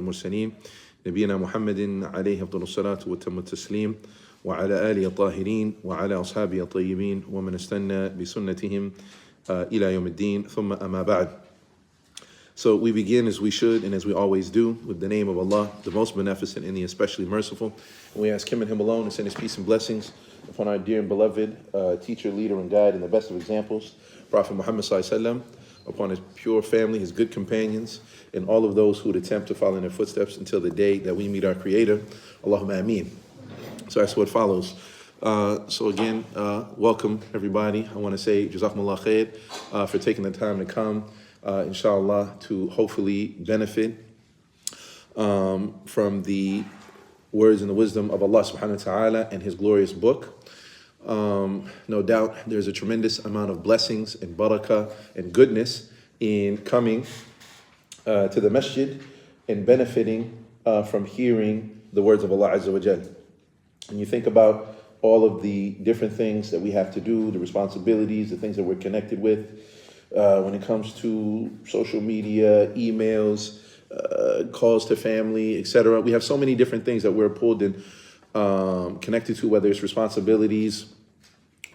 المرسلين نبينا محمد عليه أفضل الصلاة وتم التسليم وعلى آله الطاهرين وعلى أصحابه الطيبين ومن استنى بسنتهم إلى يوم الدين ثم أما بعد. So we begin as we should and as we always do with the name of Allah, the most beneficent and the especially merciful. And we ask Him and Him alone to send His peace and blessings upon our dear and beloved teacher, leader, and guide, and the best of examples, Prophet Muhammad Sallallahu Alaihi Wasallam, upon his pure family, his good companions, and all of those who would attempt to follow in their footsteps until the day that we meet our Creator. Allahumma ameen. So that's what follows. So again, welcome everybody. I want to say Jazakumullah khair for taking the time to come, inshallah, to hopefully benefit from the words and the wisdom of Allah subhanahu wa ta'ala and His glorious book. No doubt there's a tremendous amount of blessings and barakah and goodness in coming to the masjid and benefiting from hearing the words of Allah Azza wa Jal. And you think about all of the different things that we have to do, the responsibilities, the things that we're connected with when it comes to social media, emails, calls to family, etc. We have so many different things that we're pulled in, connected to, whether it's responsibilities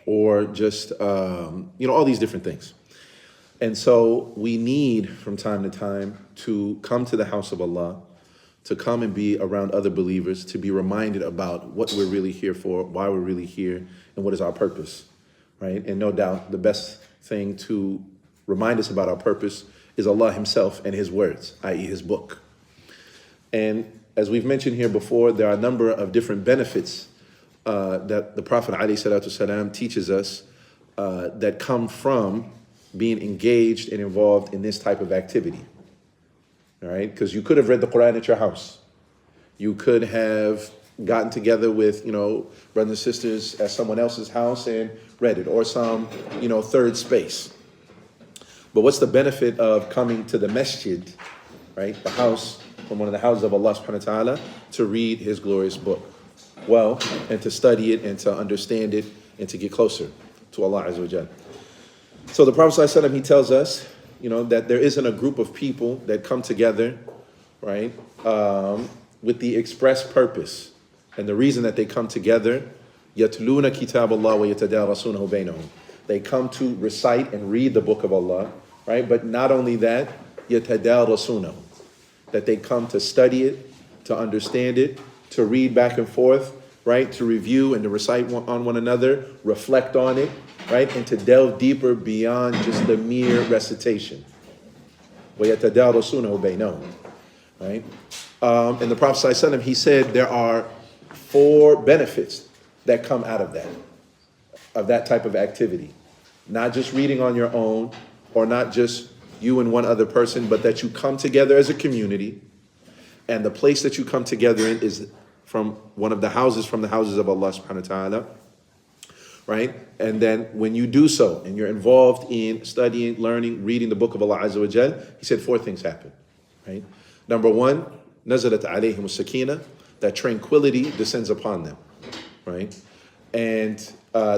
or just, all these different things. And so we need from time to time to come to the house of Allah, to come and be around other believers, to be reminded about what we're really here for, why we're really here, and what is our purpose, right? And no doubt the best thing to remind us about our purpose is Allah Himself and His words, i.e. His book. And as we've mentioned here before, there are a number of different benefits that the Prophet ﷺ teaches us that come from being engaged and involved in this type of activity. All right, because you could have read the Quran at your house. You could have gotten together with, brothers and sisters at someone else's house and read it, or some, third space. But what's the benefit of coming to the masjid, right, the house, from one of the houses of Allah subhanahu wa ta'ala, to read His glorious book? Well, and to study it and to understand it and to get closer to Allah Azza wa Jal. So the Prophet ﷺ, he tells us, that there isn't a group of people that come together, right, with the express purpose. And the reason that they come together, يَتْلُونَ كِتَابَ اللَّهِ وَيَتَدَارَسُونَهُ بَيْنَهُم. They come to recite and read the book of Allah, right? But not only that, يَتَدَارَسُونَهُ. That they come to study it, to understand it, to read back and forth, right? To review and to recite on one another, reflect on it, right? And to delve deeper beyond just the mere recitation. وَيَتَدَارَسُونَهُ بَيْنَهُم. Right? And the Prophet ﷺ, he said there are 4 benefits that come out of that type of activity. Not just reading on your own, or not just you and one other person, but that you come together as a community, and the place that you come together in is from one of the houses from the houses of Allah subhanahu wa ta'ala, right? And then when you do so, and you're involved in studying, learning, reading the book of Allah Azza wa Jal, he said 4 things happen, right? Number 1, nazalat alayhim as-sakina, that tranquility descends upon them, right? And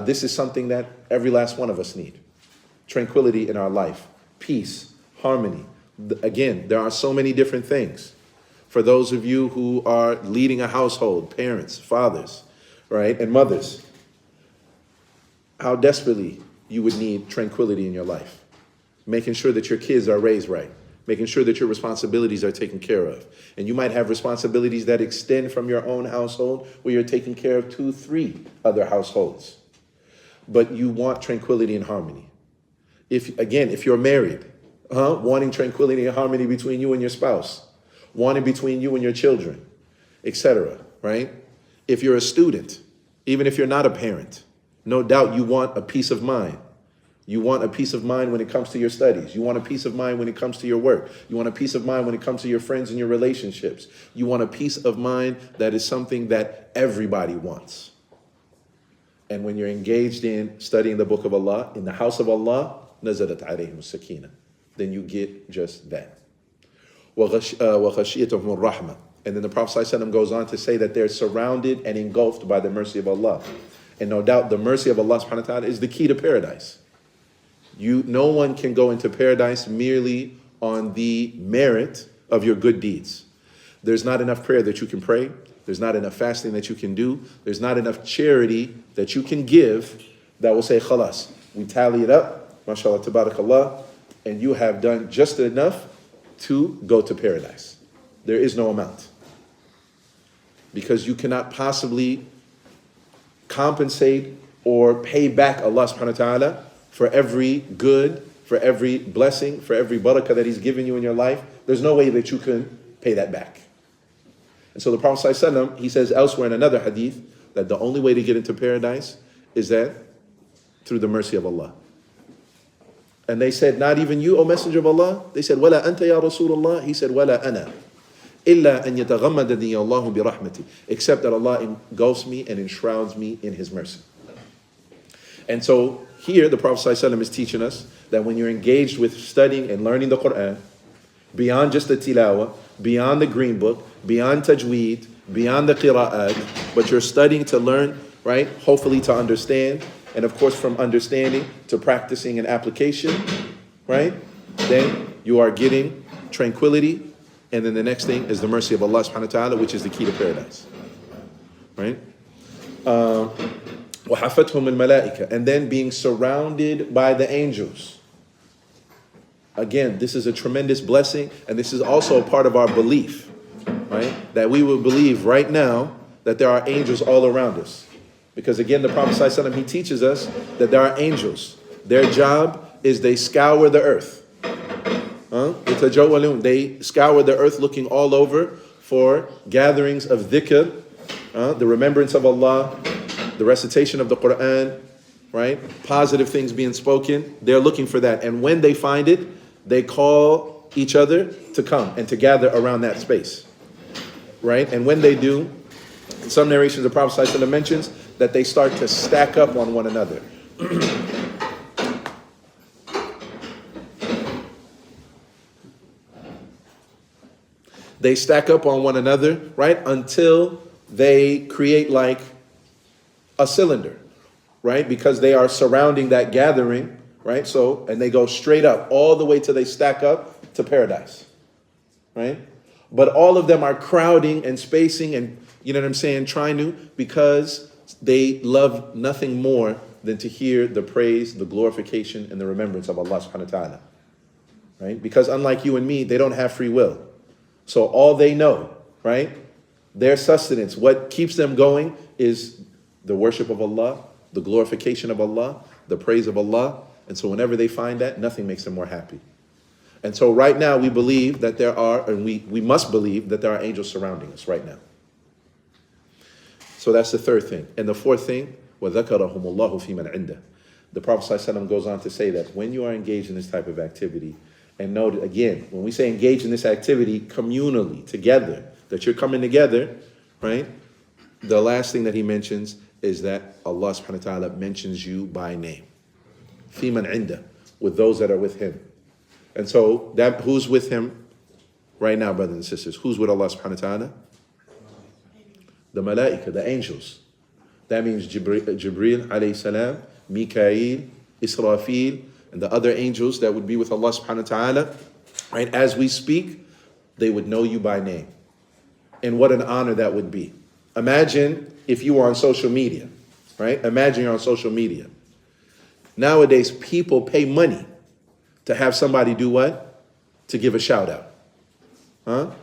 this is something that every last one of us need. Tranquility in our life, peace, harmony. Again, there are so many different things. For those of you who are leading a household, parents, fathers, right, and mothers, how desperately you would need tranquility in your life. Making sure that your kids are raised right. Making sure that your responsibilities are taken care of. And you might have responsibilities that extend from your own household, where you're taking care of 2, 3 other households. But you want tranquility and harmony. If you're married, wanting tranquility and harmony between you and your spouse, wanting between you and your children, etc., right? If you're a student, even if you're not a parent, no doubt you want a peace of mind. You want a peace of mind when it comes to your studies. You want a peace of mind when it comes to your work. You want a peace of mind when it comes to your friends and your relationships. You want a peace of mind that is something that everybody wants. And when you're engaged in studying the book of Allah, in the house of Allah, nazalat alayhim as-sakina, then you get just that. وَغَشِيَتَهُمُ الرَّحْمَةِ. And then the Prophet ﷺ goes on to say that they're surrounded and engulfed by the mercy of Allah. And no doubt the mercy of Allah subhanahu wa ta'ala is the key to paradise. No one can go into paradise merely on the merit of your good deeds. there's not enough prayer that you can pray. There's not enough fasting that you can do. There's not enough charity that you can give that will say, khalas, we tally it up, mashallah, tabarakallah, and you have done just enough to go to paradise. There is no amount. Because you cannot possibly compensate or pay back Allah subhanahu wa ta'ala for every good, for every blessing, for every barakah that He's given you in your life. There's no way that you can pay that back. And so the Prophet ﷺ, he says elsewhere in another hadith that the only way to get into paradise is that through the mercy of Allah. And they said, not even you, O Messenger of Allah? They said, وَلَا أَنْتَ يَا رَسُولَ اللَّهِ? He said, وَلَا أَنَا إِلَّا أَنْ يَتَغَمَّدَنِي اللَّهُ بِرَحْمَتِي. Except that Allah engulfs me and enshrouds me in His mercy. And so here the Prophet ﷺ is teaching us that when you're engaged with studying and learning the Quran, beyond just the tilawah, beyond the green book, beyond tajweed, beyond the qira'at, but you're studying to learn, right? Hopefully to understand, and of course from understanding to practicing and application, right? Then you are getting tranquility, and then the next thing is the mercy of Allah subhanahu wa ta'ala, which is the key to paradise, right? وَحَفَتْهُمُ الْمَلَائِكَةِ, and then being surrounded by the angels. Again, this is a tremendous blessing, and this is also a part of our belief, right? That we will believe right now that there are angels all around us. Because again, the Prophet ﷺ, he teaches us that there are angels. Their job is they scour the earth. They scour the earth looking all over for gatherings of dhikr, the remembrance of Allah, the recitation of the Quran, right? Positive things being spoken. They're looking for that. And when they find it, they call each other to come and to gather around that space, right? And when they do, in some narrations, the Prophet ﷺ mentions that they start to stack up on one another. They stack up on one another, right? Until they create like a cylinder, right? Because they are surrounding that gathering, right? So, and they go straight up all the way till they stack up to paradise, right? But all of them are crowding and spacing and, you know what I'm saying, trying to, because they love nothing more than to hear the praise, the glorification, and the remembrance of Allah subhanahu wa ta'ala, right? Because unlike you and me, they don't have free will. So all they know, right, their sustenance, what keeps them going is the worship of Allah, the glorification of Allah, the praise of Allah. And so whenever they find that, nothing makes them more happy. And so right now we believe that there are, and we must believe that there are angels surrounding us right now. So that's the third thing. And the fourth thing, وَذَكَرَهُمُ اللَّهُ فِي مَنْ عِنْدَهُ. The Prophet ﷺ goes on to say that when you are engaged in this type of activity, and note again, when we say engage in this activity communally, together, that you're coming together, right? The last thing that he mentions is that Allah subhanahu wa ta'ala mentions you by name. فِي مَنْ عِنْدَهُ, with those that are with Him. And so, that who's with Him right now, brothers and sisters? Who's with Allah subhanahu wa ta'ala? The malaika, the angels. That means Jibreel alayhi salam, Mikael, Israfil, and the other angels that would be with Allah subhanahu wa ta'ala. Right? As we speak, they would know you by name. And what an honor that would be. Imagine if you were on social media, right? Imagine you're on social media. Nowadays, people pay money to have somebody do what? To give a shout out.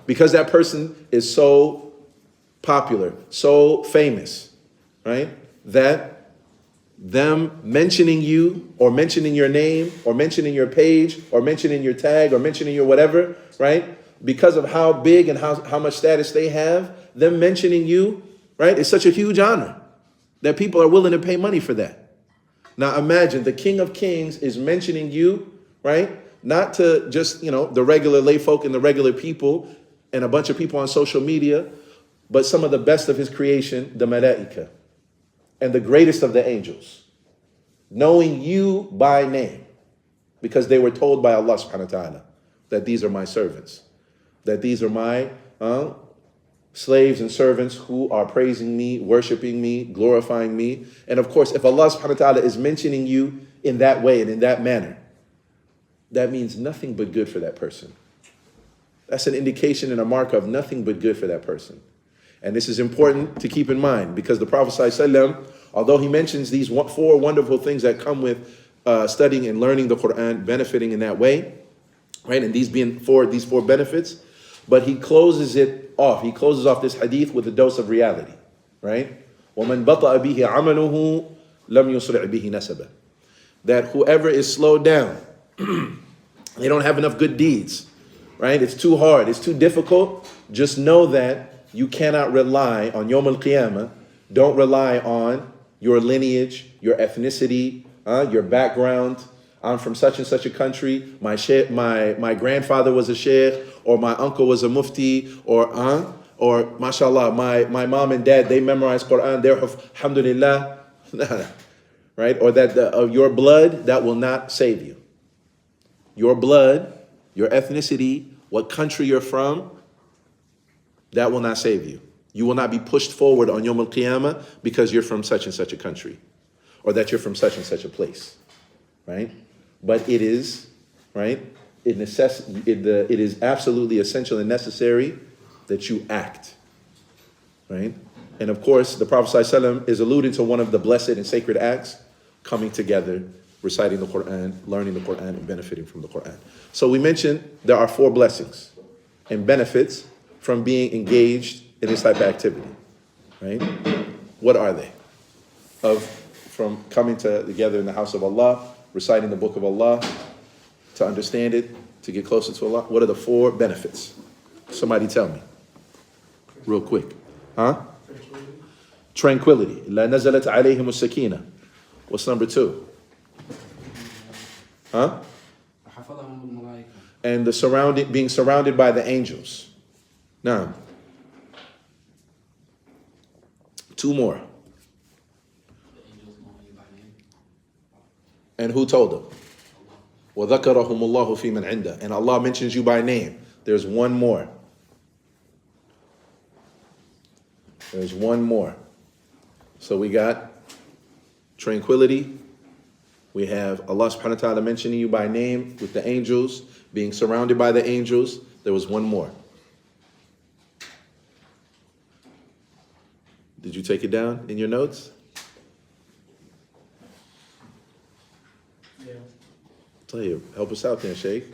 Because that person is so popular, so famous, right? That them mentioning you or mentioning your name or mentioning your page or mentioning your tag or mentioning your whatever, right? Because of how big and how much status they have, them mentioning you, right? It's such a huge honor that people are willing to pay money for that. Now imagine the King of Kings is mentioning you, right? Not to just, the regular lay folk and the regular people and a bunch of people on social media, but some of the best of His creation, the malaika, and the greatest of the angels, knowing you by name, because they were told by Allah subhanahu wa ta'ala that these are my servants, that these are my slaves and servants who are praising me, worshiping me, glorifying me. And of course, if Allah subhanahu wa ta'ala is mentioning you in that way and in that manner, that means nothing but good for that person. that's an indication and a mark of nothing but good for that person. And this is important to keep in mind because the Prophet ﷺ, although he mentions these four wonderful things that come with studying and learning the Quran, benefiting in that way, right? And these four benefits, but he closes it off. He closes off this hadith with a dose of reality, right? وَمَنْ بَطَأَ بِهِ عَمَلُهُ لَمْ يُسْرِعْ بِهِ نَسَبًا. That whoever is slowed down, they don't have enough good deeds, right? It's too hard, it's too difficult. Just know that you cannot rely on Yawm al-Qiyamah. Don't rely on your lineage, your ethnicity, your background. I'm from such and such a country. My grandfather was a sheikh, or my uncle was a mufti, or mashallah, my mom and dad, they memorized Quran. They're alhamdulillah, right? Or that your blood, that will not save you. Your blood, your ethnicity, what country you're from, that will not save you. You will not be pushed forward on Yawm al-Qiyamah because you're from such and such a country, or that you're from such and such a place, right? But it is, right? It is absolutely essential and necessary that you act, right? And of course, the Prophet ﷺ is alluding to one of the blessed and sacred acts, coming together, reciting the Quran, learning the Quran, and benefiting from the Quran. So we mentioned there are four blessings and benefits from being engaged in this type of activity, right? What are they? From coming together in the house of Allah, reciting the book of Allah, to understand it, to get closer to Allah. What are the four benefits? Somebody tell me, real quick. Tranquility. La nazalat alayhim as-sakina. What's number two? And being surrounded by the angels. Now, two more. And who told them? وَذَكَرَهُمُ اللَّهُ فِي مَنْ عِنْدَهُ. And Allah mentions you by name. There's one more. There's one more. So we got tranquility. We have Allah subhanahu wa ta'ala mentioning you by name with the angels, being surrounded by the angels. There was one more. Did you take it down in your notes? Yeah. Tell you, help us out there, Sheikh.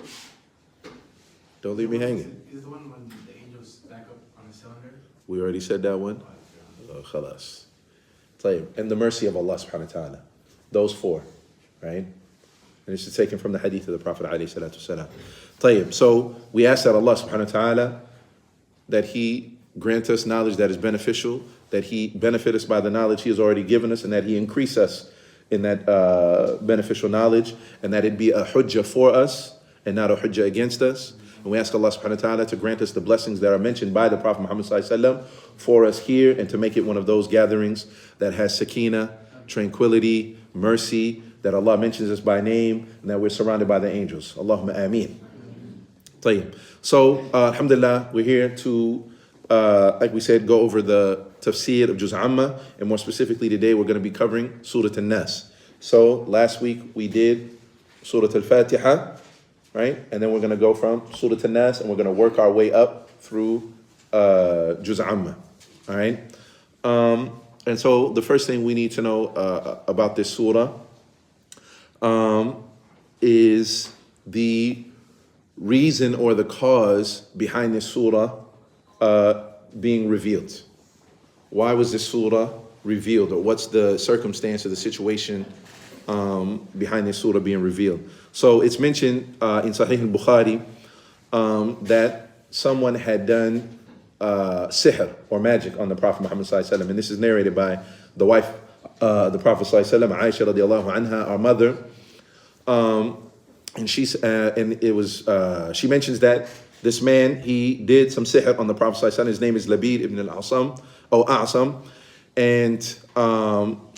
Don't leave me hanging. Is the one when the angels stack up on a cylinder? We already said that one. Khalas. Tell you, and the mercy of Allah subhanahu wa ta'ala. Those four, right? And this is taken from the hadith of the Prophet alayhi salatu wasalam. Tayyib. So we ask that Allah subhanahu wa ta'ala that He grant us knowledge that is beneficial, that He benefit us by the knowledge He has already given us, and that He increase us in that beneficial knowledge, and that it be a hujjah for us and not a hujjah against us. And we ask Allah subhanahu wa ta'ala to grant us the blessings that are mentioned by the Prophet Muhammad sallallahu alaihi wasallam for us here, and to make it one of those gatherings that has sakina, tranquility, mercy, that Allah mentions us by name, and that we're surrounded by the angels. Allahumma ameen. Tayyib. So, alhamdulillah, we're here to, like we said, go over the Tafsir of Juz Amma, and more specifically today we're going to be covering Surah Al-Nas. So last week we did Surah Al-Fatiha, right? And then we're going to go from Surah Al-Nas and we're going to work our way up through Juz Amma, all right? And so the first thing we need to know about this surah is the reason or the cause behind this surah being revealed. Why was this surah revealed, or what's the circumstance or the situation behind this surah being revealed? So it's mentioned in Sahih al-Bukhari that someone had done sihr or magic on the Prophet Muhammad sallallahu alaihi wasallam, and this is narrated by the wife of the Prophet sallallahu alaihi wasallam, Aisha radiallahu anha, our mother, and she mentions that this man, he did some sihr on the Prophet sallallahu alaihi wasallam. His name is Labid ibn al-Asam, A'sam, and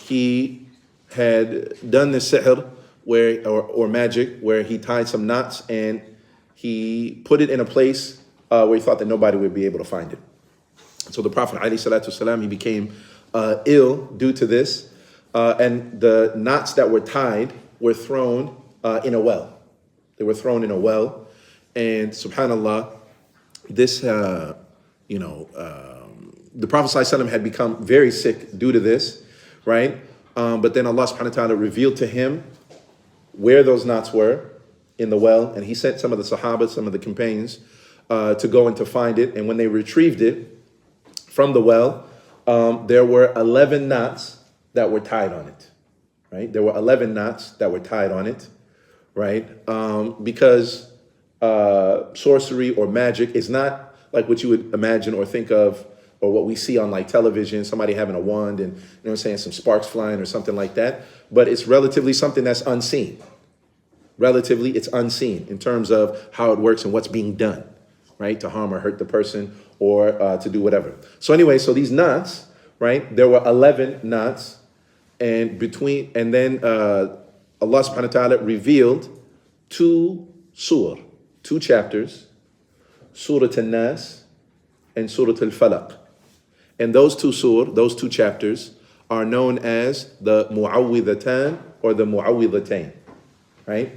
he had done this sihr or magic where he tied some knots and he put it in a place where he thought that nobody would be able to find it. So the Prophet ﷺ, he became ill due to this, and the knots that were tied were thrown in a well. They were thrown in a well, and subhanAllah, this, the Prophet ﷺ had become very sick due to this, right? But then Allah subhanahu wa ta'ala revealed to him where those knots were in the well, and he sent some of the Sahaba, some of the companions, to go and to find it. And when they retrieved it from the well, there were 11 knots that were tied on it, right? There were 11 knots that were tied on it, right? Because sorcery or magic is not like what you would imagine or think of, or what we see on like television, somebody having a wand and, what I'm saying, some sparks flying or something like that. But it's relatively something that's unseen. Relatively, it's unseen in terms of how it works and what's being done, right? To harm or hurt the person or to do whatever. So anyway, so these knots, right? There were 11 knots, and then Allah subhanahu wa ta'ala revealed two chapters, Surah Al-Nas and Surah Al-Falaq. And those two chapters are known as the Mu'awwidhatan or the Mu'awwidhatain, right?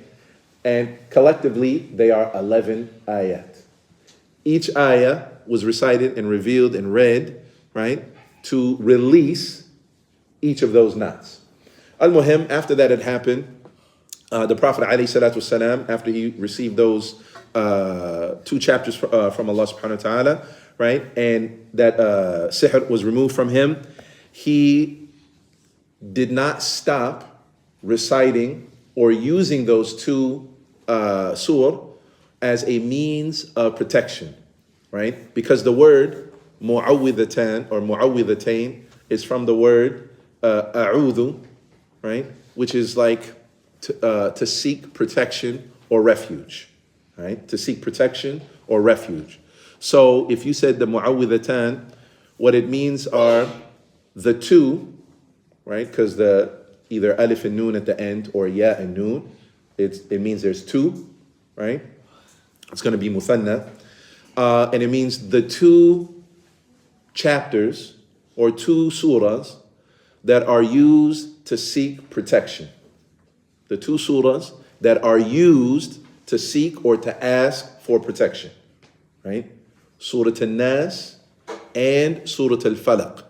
And collectively, they are 11 ayat. Each ayah was recited and revealed and read, right, to release each of those knots. Al-Muhim, after that had happened, the Prophet ﷺ, after he received those two chapters from Allah subhanahu wa ta'ala, right, and that sihr was removed from him, he did not stop reciting or using those two surah as a means of protection, right? Because the word mu'awwidhatan or mu'awwidhatain is from the word a'udhu, right? Which is like to seek protection or refuge, right? To seek protection or refuge. So if you said the mu'awwidhatan, what it means are the two, right? Because the either alif and noon at the end or ya and noon, it means there's two, right? It's going to be muthanna. And it means the two chapters or two surahs that are used to seek protection. The two surahs that are used to seek or to ask for protection, right? Surah Al-Nas and Surah Al-Falaq.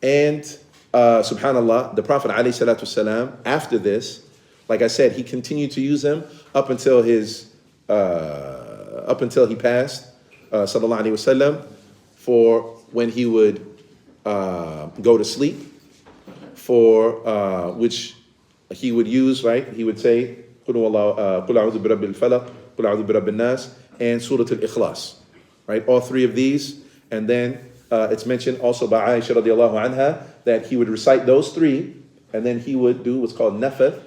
And subhanallah, the Prophet ﷺ, after this, like I said, he continued to use them up until he passed, sallallahu alaihi wasallam, for when he would go to sleep, for which he would use, right? He would say, قُلْ أَعُوذُ بِرَبِّ الْفَلَقِ قُلْ أَعُوذُ بِرَبِّ النَّاسِ, and Surah Al-Ikhlas, right? All three of these. And then it's mentioned also by Aisha radiallahu anha that he would recite those three, and then he would do what's called nafath,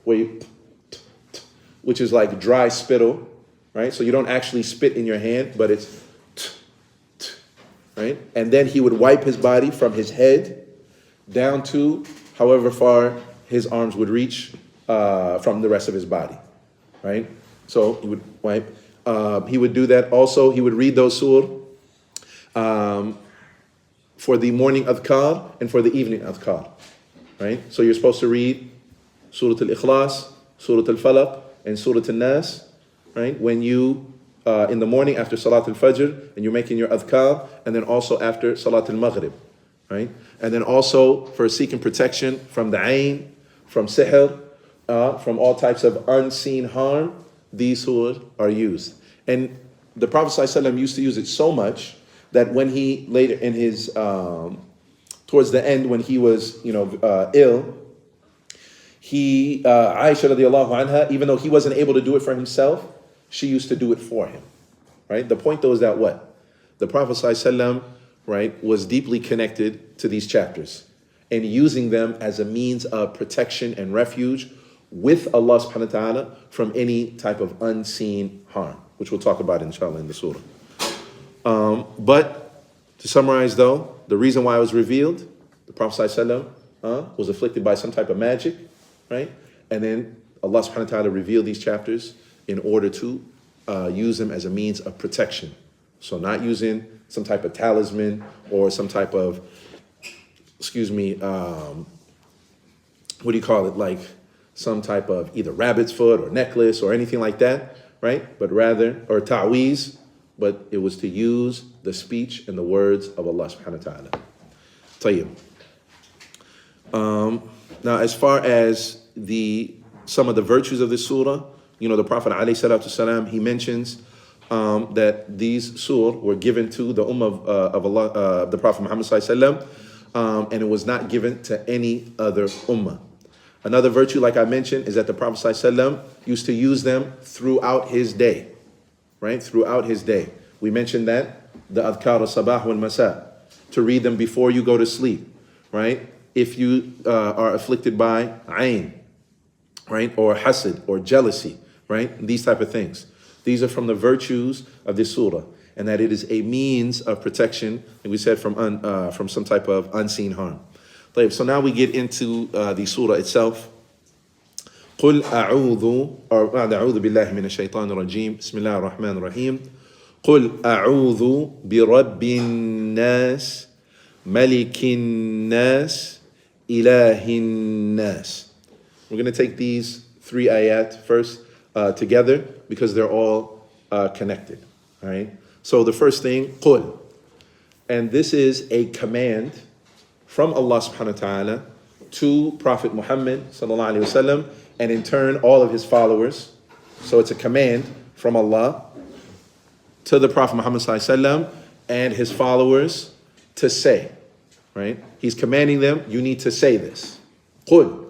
which is like dry spittle, right? So you don't actually spit in your hand, but it's right? And then he would wipe his body from his head down to however far his arms would reach from the rest of his body, right? So he would wipe. He would do that also. He would read those surah for the morning adhkar and for the evening adhkar, right? So you're supposed to read Surah Al-Ikhlas, Surah Al-Falaq, and Surah Al-Nas, right? When you, in the morning after Salat Al-Fajr, and you're making your adhkar, and then also after Salat Al-Maghrib, right? And then also for seeking protection from the ayn, from sihr, from all types of unseen harm, these surahs are used. And the Prophet ﷺ used to use it so much that when he later in his, towards the end when he was, ill, Aisha radiallahu anha, even though he wasn't able to do it for himself, she used to do it for him, right? The point though is that what? The Prophet ﷺ, right, was deeply connected to these chapters and using them as a means of protection and refuge with Allah subhanahu wa ta'ala from any type of unseen harm, which we'll talk about inshallah in the surah. But to summarize though, the reason why it was revealed, the Prophet ﷺ was afflicted by some type of magic, right? And then Allah subhanahu wa ta'ala revealed these chapters in order to use them as a means of protection. So not using some type of talisman or some type of, like some type of either rabbit's foot or necklace or anything like that, right? But rather, or ta'weez, but it was to use the speech and the words of Allah subhanahu wa ta'ala. Tayyib. Now, as far as some of the virtues of this surah, the Prophet ﷺ, he mentions that these surah were given to the ummah of Allah, the Prophet Muhammad ﷺ, and it was not given to any other ummah. Another virtue, like I mentioned, is that the Prophet ﷺ used to use them throughout his day, right? Throughout his day. We mentioned that, the adhkar al-sabah wal-masa, to read them before you go to sleep, right? If you are afflicted by ayn, right? Or hasad, or jealousy, right? These type of things. These are from the virtues of this surah, and that it is a means of protection, like we said, from some type of unseen harm. So now we get into the surah itself. قل أعوذ بالله من الشيطان الرجيم بسم الله الرحمن الرحيم قل أعوذ برب الناس ملك الناس إله الناس. We're going to take these 3 ayat first together because they're all connected. All right. So the first thing, قل, and this is a command from Allah subhanahu wa ta'ala to Prophet Muhammad sallallahu alaihi wasallam, and in turn all of his followers. So it's a command from Allah to the Prophet Muhammad sallallahu alaihi wasallam and his followers to say, right? He's commanding them, you need to say this. قل,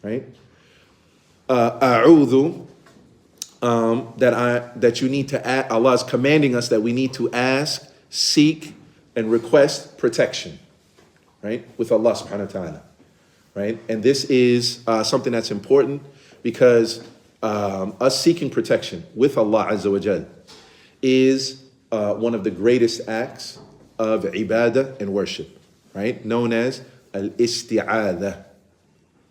right? A'udhu, that you need to ask, Allah is commanding us that we need to ask, seek, and request protection, right? With Allah subhanahu wa ta'ala, right? And this is something that's important because us seeking protection with Allah azza wa jal is one of the greatest acts of ibadah and worship, right? Known as al-isti'adah,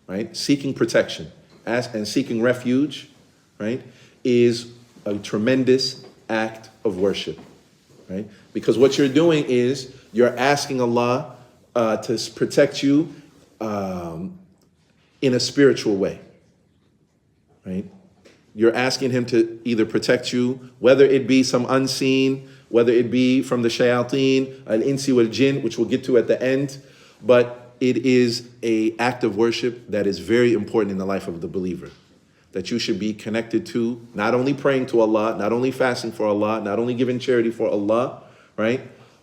right? Seeking protection, and seeking refuge, right? Is a tremendous act of worship, right? Because what you're doing is you're asking Allah to protect you in a spiritual way, right? You're asking him to either protect you, whether it be some unseen, whether it be from the shayateen, al-insi wal-jinn, which we'll get to at the end, but it is an act of worship that is very important in the life of the believer, that you should be connected to, not only praying to Allah, not only fasting for Allah, not only giving charity for Allah, right,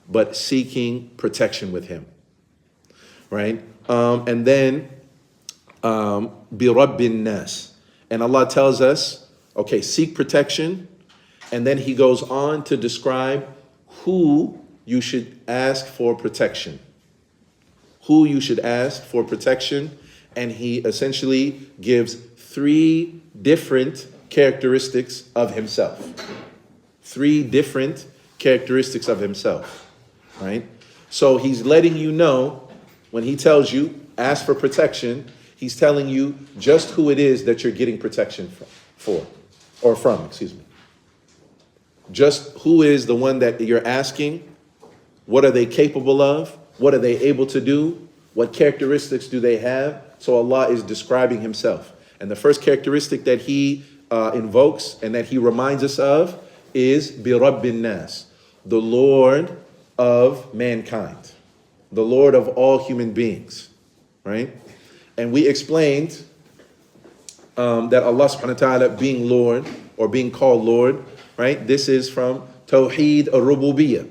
but seeking protection with him, right? And then, bi rabbin nas. And Allah tells us, okay, seek protection. And then he goes on to describe who you should ask for protection. Who you should ask for protection. And he essentially gives 3 different characteristics of himself. 3 different characteristics of himself, right? So he's letting you know, when he tells you, ask for protection, he's telling you just who it is that you're getting protection from. Just who is the one that you're asking. What are they capable of? What are they able to do? What characteristics do they have? So Allah is describing himself. And the first characteristic that he invokes and that he reminds us of is bi rabbin nas, the Lord of mankind, the Lord of all human beings, right? And we explained that Allah subhanahu wa ta'ala being Lord, or being called Lord, right? This is from Tawheed al-Rububiyyah,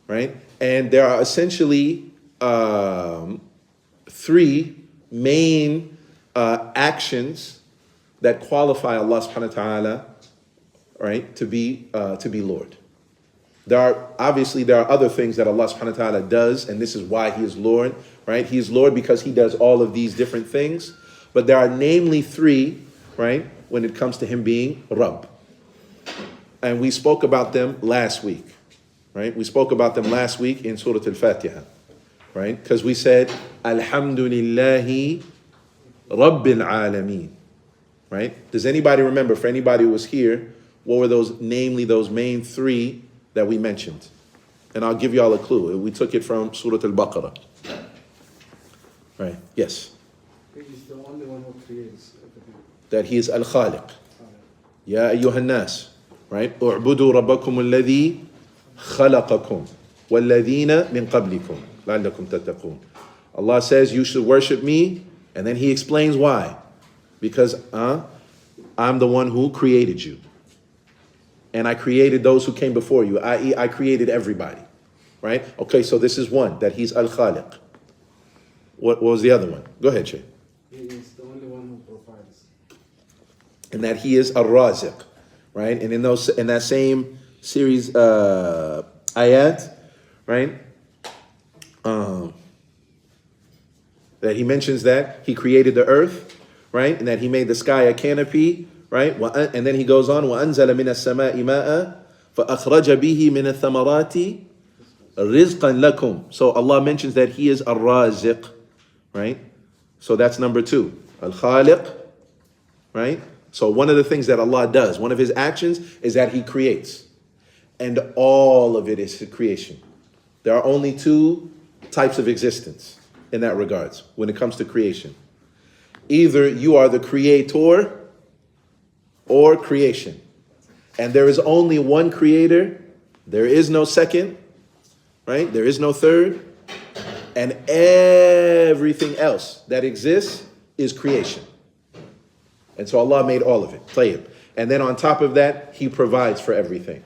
right? And there are essentially 3 main actions that qualify Allah subhanahu wa ta'ala, right, to be Lord. There are other things that Allah subhanahu wa ta'ala does, and this is why he is Lord, right? He is Lord because he does all of these different things. But there are namely 3, right, when it comes to him being Rabb. And we spoke about them last week, right? We spoke about them last week in Surah Al-Fatiha, right? Because we said, Alhamdulillahi Rabbil Alameen, right? Does anybody remember, for anybody who was here, what were those main 3 that we mentioned? And I'll give y'all a clue. We took it from Surah Al-Baqarah. Right, yes. He's the only one who creates everything. That he is Al-Khaliq. Ya ayyuhan nas. right? اعبدوا ربكم الذي خلقكم والذين من قبلكم لعلكم تتقون. Allah says you should worship me, and then he explains why. Because I'm the one who created you. And I created those who came before you, i.e. I created everybody. Right? Okay, so this is one, that he's Al-Khaliq. What was the other one? Go ahead, Shay. He is the only one who provides. And that he is Ar-Raziq. Right? And in that same series ayat, right? That he mentions that he created the earth, right? And that he made the sky a canopy, right? And then he goes on, وَأَنزَلَ مِنَ السَّمَاءِ مَاءً فَأَخْرَجَ بِهِ مِنَ الثَّمَرَاتِ رِزْقًا لَكُمْ. So Allah mentions that he is Ar-Raziq, right? So that's number 2. Al-Khaliq, right? So one of the things that Allah does, one of his actions is that he creates. And all of it is creation. There are only 2 types of existence in that regards when it comes to creation. Either you are the creator or creation. And there is only one creator. There is no second, right? There is no third. And everything else that exists is creation. And so Allah made all of it. Tayyib. And then on top of that, he provides for everything.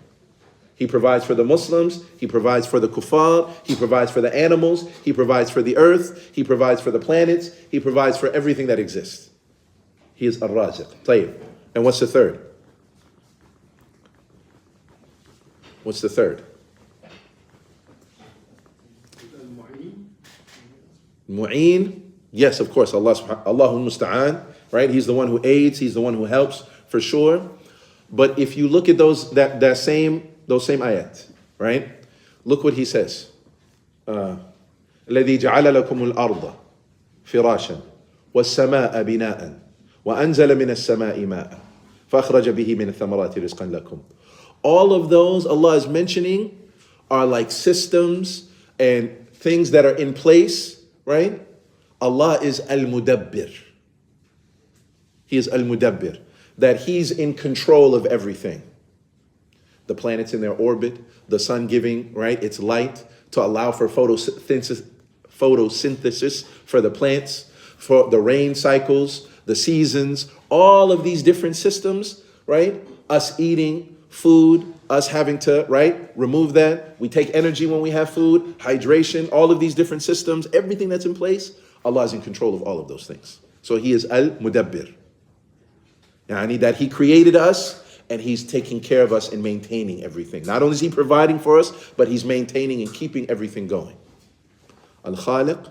He provides for the Muslims, he provides for the kuffar, he provides for the animals, he provides for the earth, he provides for the planets, he provides for everything that exists. He is Ar-Raziq. Tayyib. And what's the third? What's the third? Mu'een. Yes, of course, Allahu Musta'an, right? He's the one who aids, he's the one who helps, for sure. But if you look at those same ayat, right? Look what he says. الذي جعل لكم الأرض فراشا والسماء بناء وأنزل من السماء ماء فأخرج به من الثمرات رزقا لكم. All of those Allah is mentioning are like systems and things that are in place, right? Allah is Al-Mudabbir. He is Al-Mudabbir. That he's in control of everything. The planets in their orbit, the sun giving, right, its light to allow for photosynthesis for the plants, for the rain cycles, the seasons, all of these different systems, right? Us eating food, us having to, right, remove that. We take energy when we have food, hydration, all of these different systems, everything that's in place, Allah is in control of all of those things. So he is Al-Mudabbir. Yani that he created us and he's taking care of us and maintaining everything. Not only is he providing for us, but he's maintaining and keeping everything going. Al-Khaliq,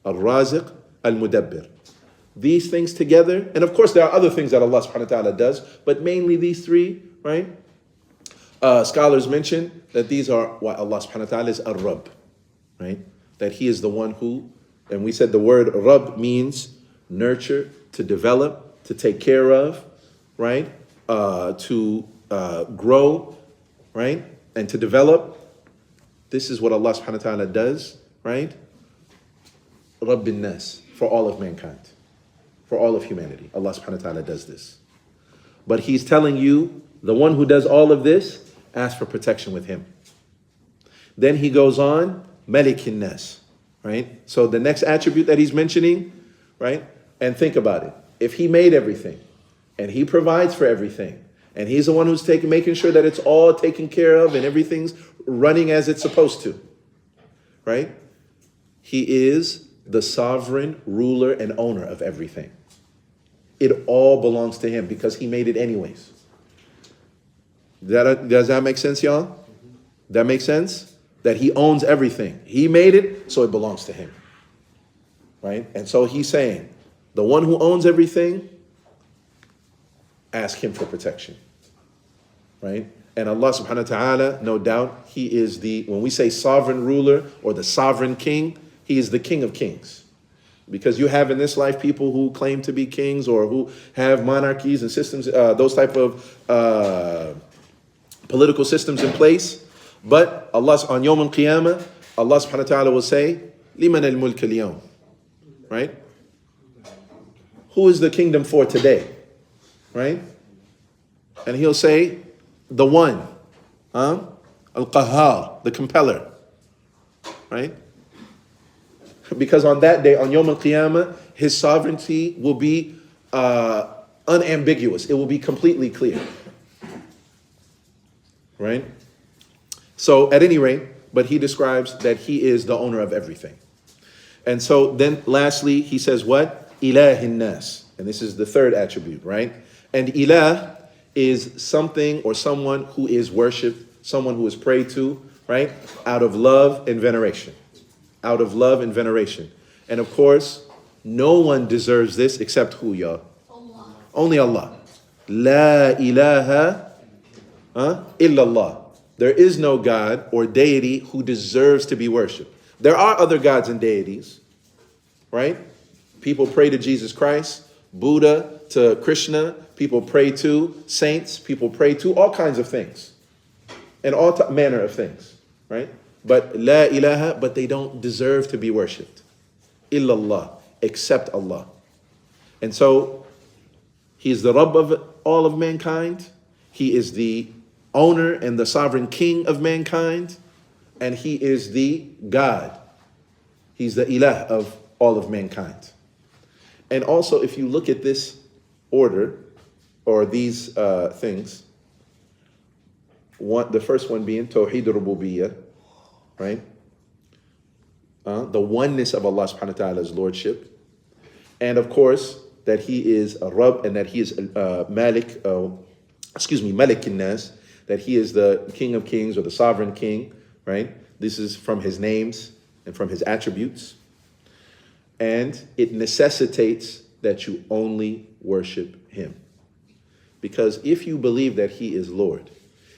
Al-Raziq, Al-Mudabbir. These things together, and of course there are other things that Allah subhanahu wa ta'ala does, but mainly these 3, right? Scholars mention that these are what Allah subhanahu wa ta'ala is Ar-Rabb, right? That he is the one who, and we said the word Rabb means nurture, to develop, to take care of, right? To grow, right? And to develop. This is what Allah subhanahu wa ta'ala does, right? Rabbin Nas, for all of mankind, for all of humanity. Allah subhanahu wa ta'ala does this. But he's telling you, the one who does all of this, ask for protection with him. Then he goes on, Malikin Nas, right? So the next attribute that he's mentioning, right? And think about it. If he made everything, and he provides for everything, and he's the one who's making sure that it's all taken care of and everything's running as it's supposed to, right? He is the sovereign ruler and owner of everything. It all belongs to him because he made it anyways. Does that make sense, y'all? That makes sense? That he owns everything. He made it, so it belongs to him. Right? And so he's saying, the one who owns everything, ask him for protection. Right? And Allah subhanahu wa ta'ala, no doubt, he is when we say sovereign ruler or the sovereign king, he is the king of kings. Because you have in this life people who claim to be kings or who have monarchies and systems, those type of political systems in place. But Allah, on Yawm al-Qiyamah, Allah subhanahu wa ta'ala will say, Liman al-mulk al-yawm. Right? Who is the kingdom for today? Right? And he'll say, the one, Al-Qahhar, the compeller, right? Because on that day, on Yawm al-Qiyamah, his sovereignty will be unambiguous. It will be completely clear, right? So at any rate, but he describes that he is the owner of everything. And so then lastly, he says what? Ilahin nas. And this is the third attribute, right? And ilah is something or someone who is worshipped, someone who is prayed to, right? Out of love and veneration. Out of love and veneration. And of course, no one deserves this except who, y'all? Allah. Only Allah. La ilaha illallah. There is no God or deity who deserves to be worshipped. There are other gods and deities, right? People pray to Jesus Christ, Buddha, to Krishna. People pray to saints. People pray to all kinds of things. And all manner of things, right? But la ilaha, but they don't deserve to be worshipped. Illallah, except Allah. And so, he is the Rabb of all of mankind. He is the owner and the sovereign king of mankind. And he is the God. He's the ilah of all of mankind. And also, if you look at this order, or these things, the first one being Tawheed al-Rububiyyah, right? The oneness of Allah subhanahu wa ta'ala's lordship. And of course, that he is a Rabb and that he is Malik al-Nas, that he is the King of Kings or the sovereign king, right? This is from his names and from his attributes. And it necessitates that you only worship him. Because if you believe that he is Lord,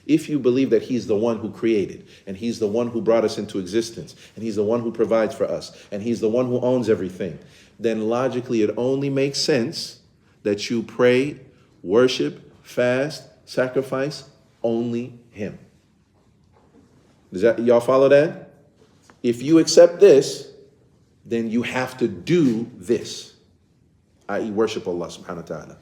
if you believe that he's the one who created, and he's the one who brought us into existence, and he's the one who provides for us, and he's the one who owns everything, then logically it only makes sense that you pray, worship, fast, sacrifice only him. Does that, y'all follow that? If you accept this, then you have to do this, i.e. worship Allah subhanahu wa ta'ala.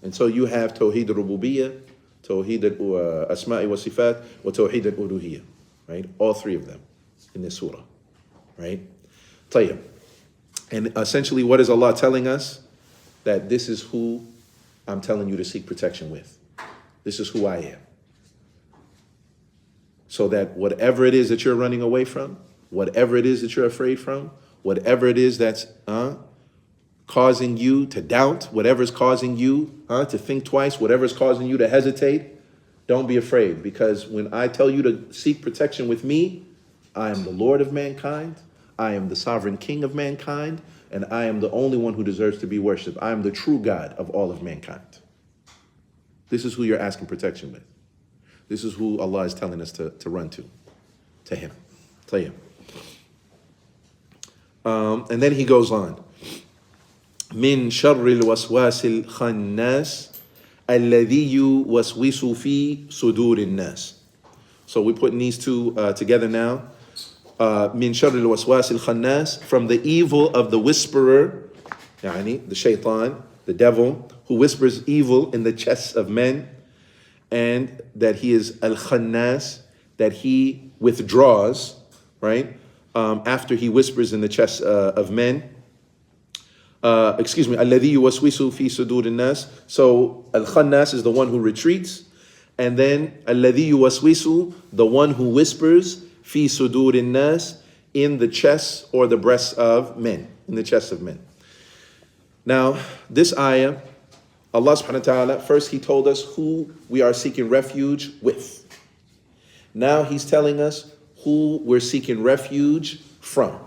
And so you have Tawheed al-Rububiyyah, Tawheed al-Asma'i wa Sifat, or Tawheed al-Uluhiyyah, right? All three of them in this surah, right? Tayyib. And essentially what is Allah telling us? That this is who I'm telling you to seek protection with. This is who I am. So that whatever it is that you're running away from, whatever it is that you're afraid from, whatever it is that's causing you to doubt, whatever's causing you to think twice, whatever's causing you to hesitate, don't be afraid. Because when I tell you to seek protection with me, I am the Lord of mankind, I am the sovereign king of mankind, and I am the only one who deserves to be worshipped. I am the true God of all of mankind. This is who you're asking protection with. This is who Allah is telling us to run to him. And then he goes on. من شر الوسواس الخناس الذي يوسوس في صدور الناس. So we're putting these two together now. من شر الوسواس الخناس, from the evil of the whisperer, يعني the shaitan, the devil, who whispers evil in the chests of men, and that he is al-khannas, that he withdraws, right, after he whispers in the chests of men. الذي يوسوس في صدور الناس. So al-khannas is the one who retreats, and then الذي يوسوس, the one who whispers في صدور الناس, in the chests or the breasts of men, in the chests of men. Now, this ayah, Allah subhanahu wa ta'ala, first he told us who we are seeking refuge with. Now he's telling us who we're seeking refuge from.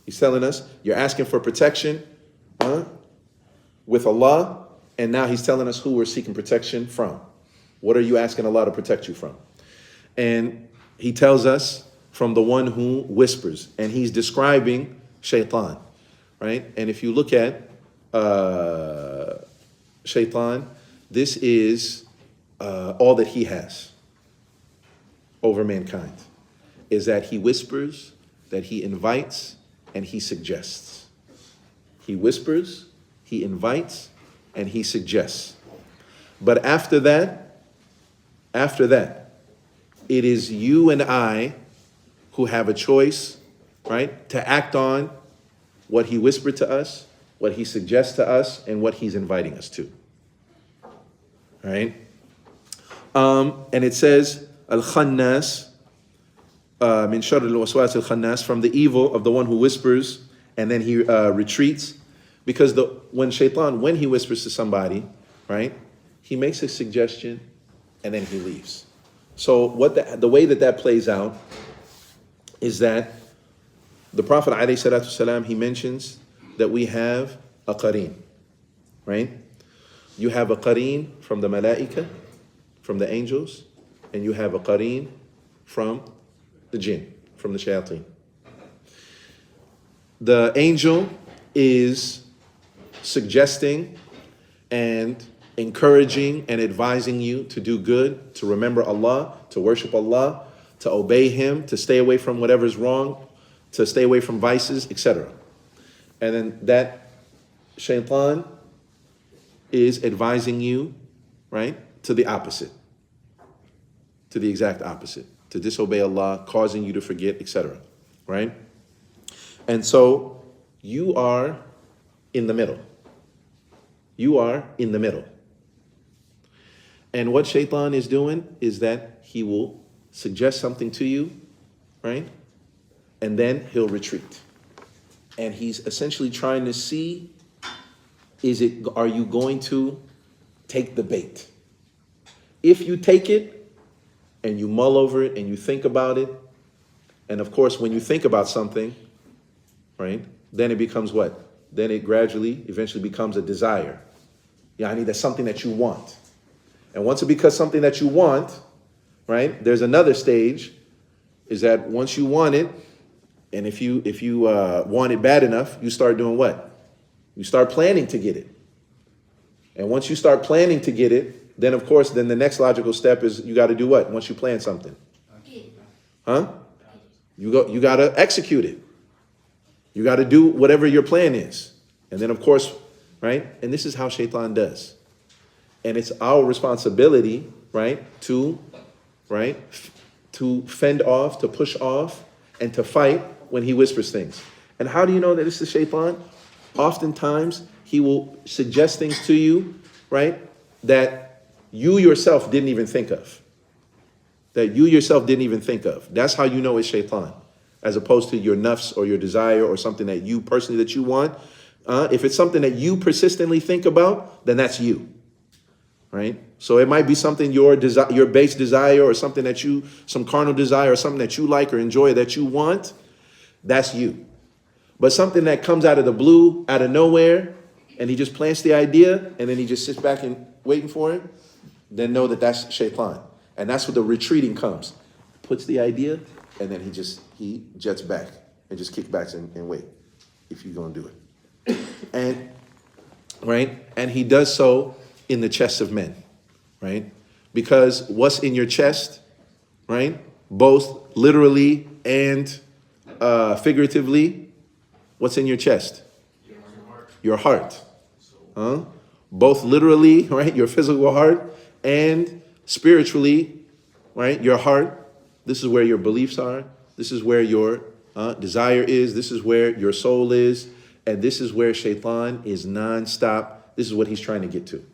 He's telling us, you're asking for protection with Allah, and now he's telling us who we're seeking protection from. What are you asking Allah to protect you from? And he tells us from the one who whispers, and he's describing shaitan, right? And if you look at shaitan, this is all that he has over mankind, is that he whispers, that he invites, and he suggests. He whispers, he invites, and he suggests. But after that, After that, it is you and I who have a choice, right, to act on what he whispered to us, what he suggests to us, and what he's inviting us to. All right? And it says, Al-Khannas, min sharr al-waswas al-Khannas, from the evil of the one who whispers and then he retreats. Because when he whispers to somebody, right, he makes a suggestion and then he leaves. So the way that plays out is that the Prophet ﷺ, he mentions that we have a qareen, right? You have a qareen from the malaika, from the angels, and you have a qareen from the jinn, from the shayateen. The angel is suggesting and encouraging and advising you to do good, to remember Allah, to worship Allah, to obey Him, to stay away from whatever's wrong, to stay away from vices, etc. And then that shaitan is advising you, right, to the opposite, to the exact opposite, to disobey Allah, causing you to forget, etc. Right? And so you are in the middle. You are in the middle. And what shaitan is doing is that he will suggest something to you, right? And then he'll retreat. And he's essentially trying to see, are you going to take the bait? If you take it and you mull over it and you think about it, and of course when you think about something, right, then it becomes what? Then it gradually, eventually becomes a desire. Yani that's something that you want. And once it becomes something that you want, right, there's another stage, is that once you want it, and if you want it bad enough, you start doing what? You start planning to get it. And once you start planning to get it, then of course, then the next logical step is you got to do what? Once you plan something, you got to execute it. You got to do whatever your plan is. And then of course, right? And this is how shaitan does. And it's our responsibility, right, to fend off, to push off, and to fight when he whispers things. And how do you know that this is shaitan? Oftentimes, he will suggest things to you, right, that you yourself didn't even think of. That's how you know it's shaitan, as opposed to your nafs or your desire or something that you personally that you want. If it's something that you persistently think about, then that's you, right? So it might be something your base desire or something that some carnal desire or something that you like or enjoy that you want, that's you. But something that comes out of the blue, out of nowhere, and he just plants the idea and then he just sits back and waiting for it, then know that that's shaitan. And that's where the retreating comes. Puts the idea and then he jets back and just kicks back and wait if you're going to do it. And right, and he does so in the chests of men, right? Because what's in your chest, right, both literally and figuratively, what's in your chest? Your heart. Both literally, right, your physical heart, and spiritually, right, your heart. This is where your beliefs are. This is where your desire is. This is where your soul is. And this is where shaitan is nonstop. This is what he's trying to get to,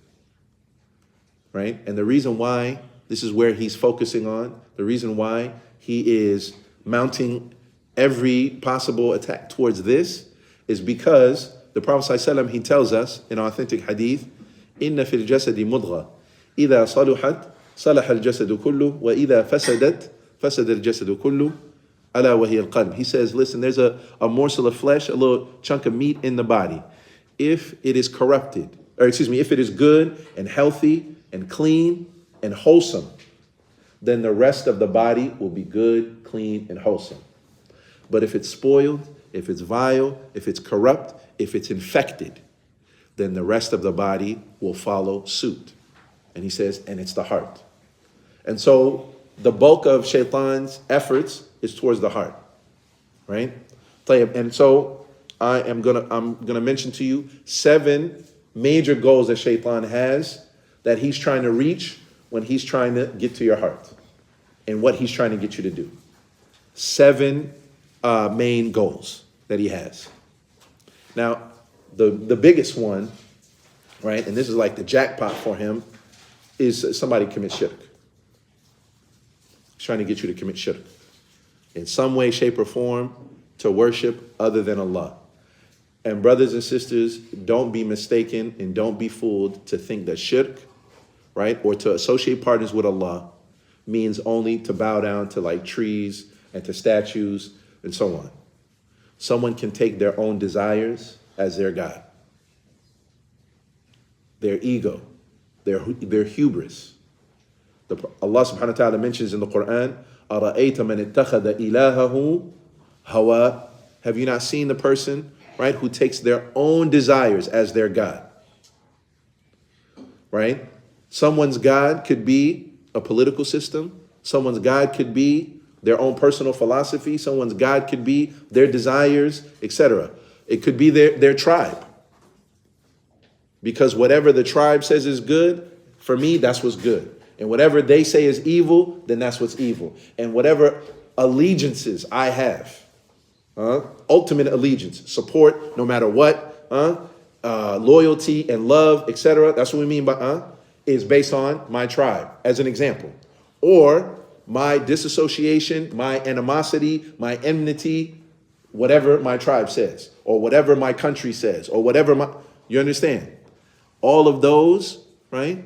right? And the reason why this is where he's focusing on, the reason why he is mounting every possible attack towards this is because the Prophet ﷺ, he tells us in authentic hadith, إِنَّ فِي الْجَسَدِ مُضْغَةً إِذَا صَلُحَتْ صَلَحَ الْجَسَدُ كُلُّهُ وَإِذَا فَسَدَتْ فَسَدَ الْجَسَدُ كُلُّهُ أَلَا وَهِيَ الْقَلْبِ. He says, listen, there's a morsel of flesh, a little chunk of meat in the body. If it is if it is good and healthy and clean and wholesome, then the rest of the body will be good, clean, and wholesome. But if it's spoiled, if it's vile, if it's corrupt, if it's infected, then the rest of the body will follow suit. And he says, and it's the heart. And so the bulk of shaitan's efforts is towards the heart, right? And so I'm gonna mention to you 7 major goals that shaitan has that he's trying to reach when he's trying to get to your heart and what he's trying to get you to do. 7 main goals that he has. Now, the biggest one, right, and this is like the jackpot for him, is somebody commit shirk. He's trying to get you to commit shirk in some way, shape, or form to worship other than Allah. And brothers and sisters, don't be mistaken and don't be fooled to think that shirk, right, or to associate partners with Allah means only to bow down to like trees and to statues and so on. Someone can take their own desires as their God, their ego, their hubris. Allah subhanahu wa ta'ala mentions in the Quran, أَرَأَيْتَ مَنِ اتَّخَذَ إِلَهَهُ هَوَى. Have you not seen the person, right, who takes their own desires as their God? Right? Someone's God could be a political system. Someone's God could be their own personal philosophy. Someone's God could be their desires, etc. It could be their tribe. Because whatever the tribe says is good, for me, that's what's good. And whatever they say is evil, then that's what's evil. And whatever allegiances I have, ultimate allegiance, support no matter what, loyalty and love, etc. That's what we mean by is based on my tribe, as an example. Or my disassociation, my animosity, my enmity, whatever my tribe says, or whatever my country says, or whatever you understand? All of those, right?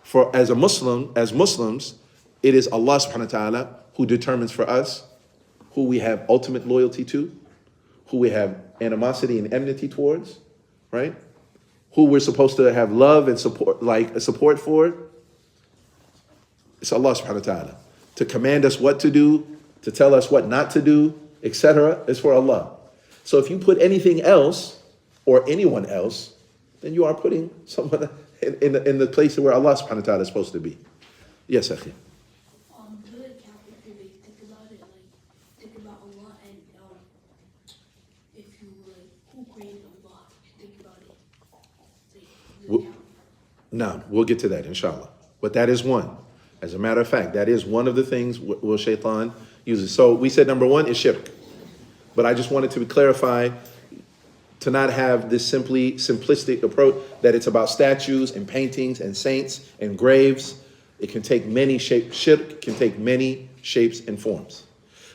For as Muslims, it is Allah subhanahu wa ta'ala who determines for us who we have ultimate loyalty to, who we have animosity and enmity towards, right? Who we're supposed to have love and support for. It's Allah subhanahu wa ta'ala. To command us what to do, to tell us what not to do, etc. is for Allah. So if you put anything else or anyone else, then you are putting someone in the place where Allah subhanahu wa ta'ala is supposed to be. Yes, Akhi. Do it count if you really think about it, like think about Allah and if you who created Allah, think about it. Like, Now, we'll get to that, inshallah. But that is one. As a matter of fact, that is one of the things will shaitan uses. So we said number 1 is shirk. But I just wanted to clarify to not have this simplistic approach that it's about statues and paintings and saints and graves. It can take many shapes. Shirk can take many shapes and forms.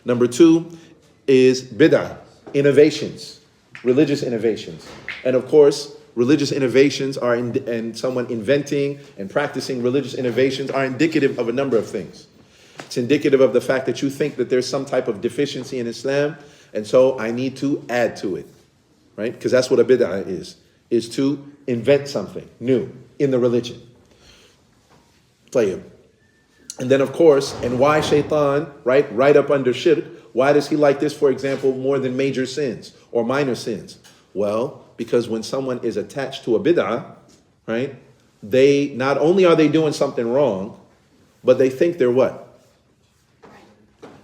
Number 2 is bid'ah, innovations, religious innovations. And of course, religious innovations are, and someone inventing and practicing religious innovations are indicative of a number of things. It's indicative of the fact that you think that there's some type of deficiency in Islam, and so I need to add to it, right? Because that's what a bid'ah is to invent something new in the religion. And then of course, and why shaitan, right up under shirk, why does he like this, for example, more than major sins or minor sins? Well, because when someone is attached to a bid'ah, right, they not only are they doing something wrong, but they think they're what?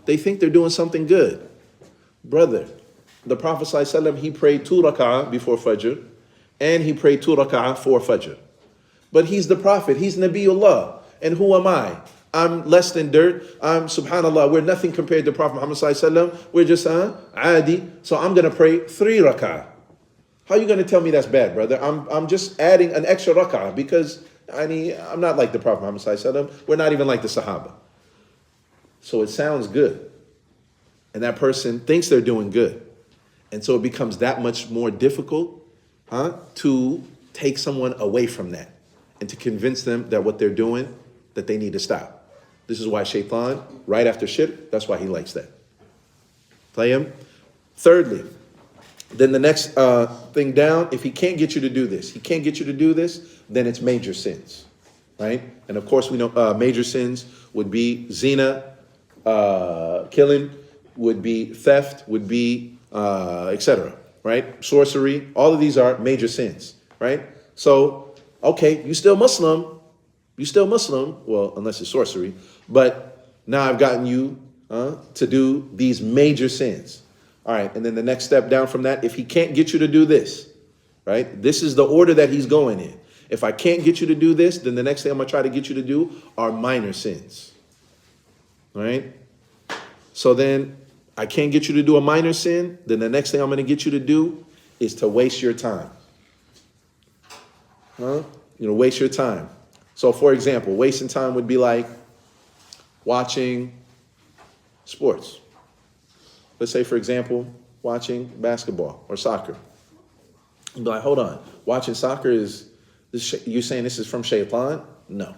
They think they're doing something good. Brother, the Prophet ﷺ, he prayed 2 rak'ah before Fajr, and he prayed 2 rak'ah for Fajr. But he's the Prophet, he's Nabiullah, and who am I? I'm less than dirt. I'm, subhanallah, we're nothing compared to Prophet Muhammad ﷺ. We're just adi. So I'm going to pray 3 rak'ah. How are you going to tell me that's bad, brother? I'm just adding an extra rak'ah because I'm not like the Prophet Muhammad ﷺ. We're not even like the Sahaba. So it sounds good. And that person thinks they're doing good. And so it becomes that much more difficult to take someone away from that and to convince them that what they're doing, that they need to stop. This is why shaitan, right after shirk, that's why he likes that. Play him. Thirdly, then the next thing down, if he can't get you to do this, then it's major sins, right? And of course we know major sins would be zina, killing, would be theft, would be etc., right? Sorcery, all of these are major sins, right? So, okay, you still Muslim, well, unless it's sorcery, but now I've gotten you to do these major sins. All right, and then the next step down from that, if he can't get you to do this, right? This is the order that he's going in. If I can't get you to do this, then the next thing I'm going to try to get you to do are minor sins. All right? So then I can't get you to do a minor sin, then the next thing I'm going to get you to do is to waste your time. Waste your time. So for example, wasting time would be like watching sports. Let's say, for example, watching basketball or soccer. You'd be like, hold on, watching soccer you saying this is from Shaitan? No.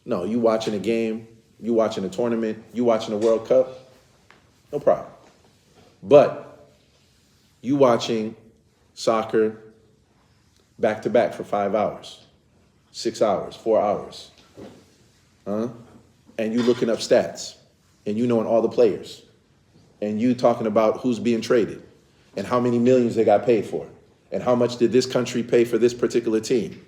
No, you watching a game, you watching a tournament, you watching a World Cup, no problem. But you watching soccer back to back for 5 hours, 6 hours, 4 hours, and you looking up stats, and you knowing all the players, and you talking about who's being traded, and how many millions they got paid for, and how much did this country pay for this particular team.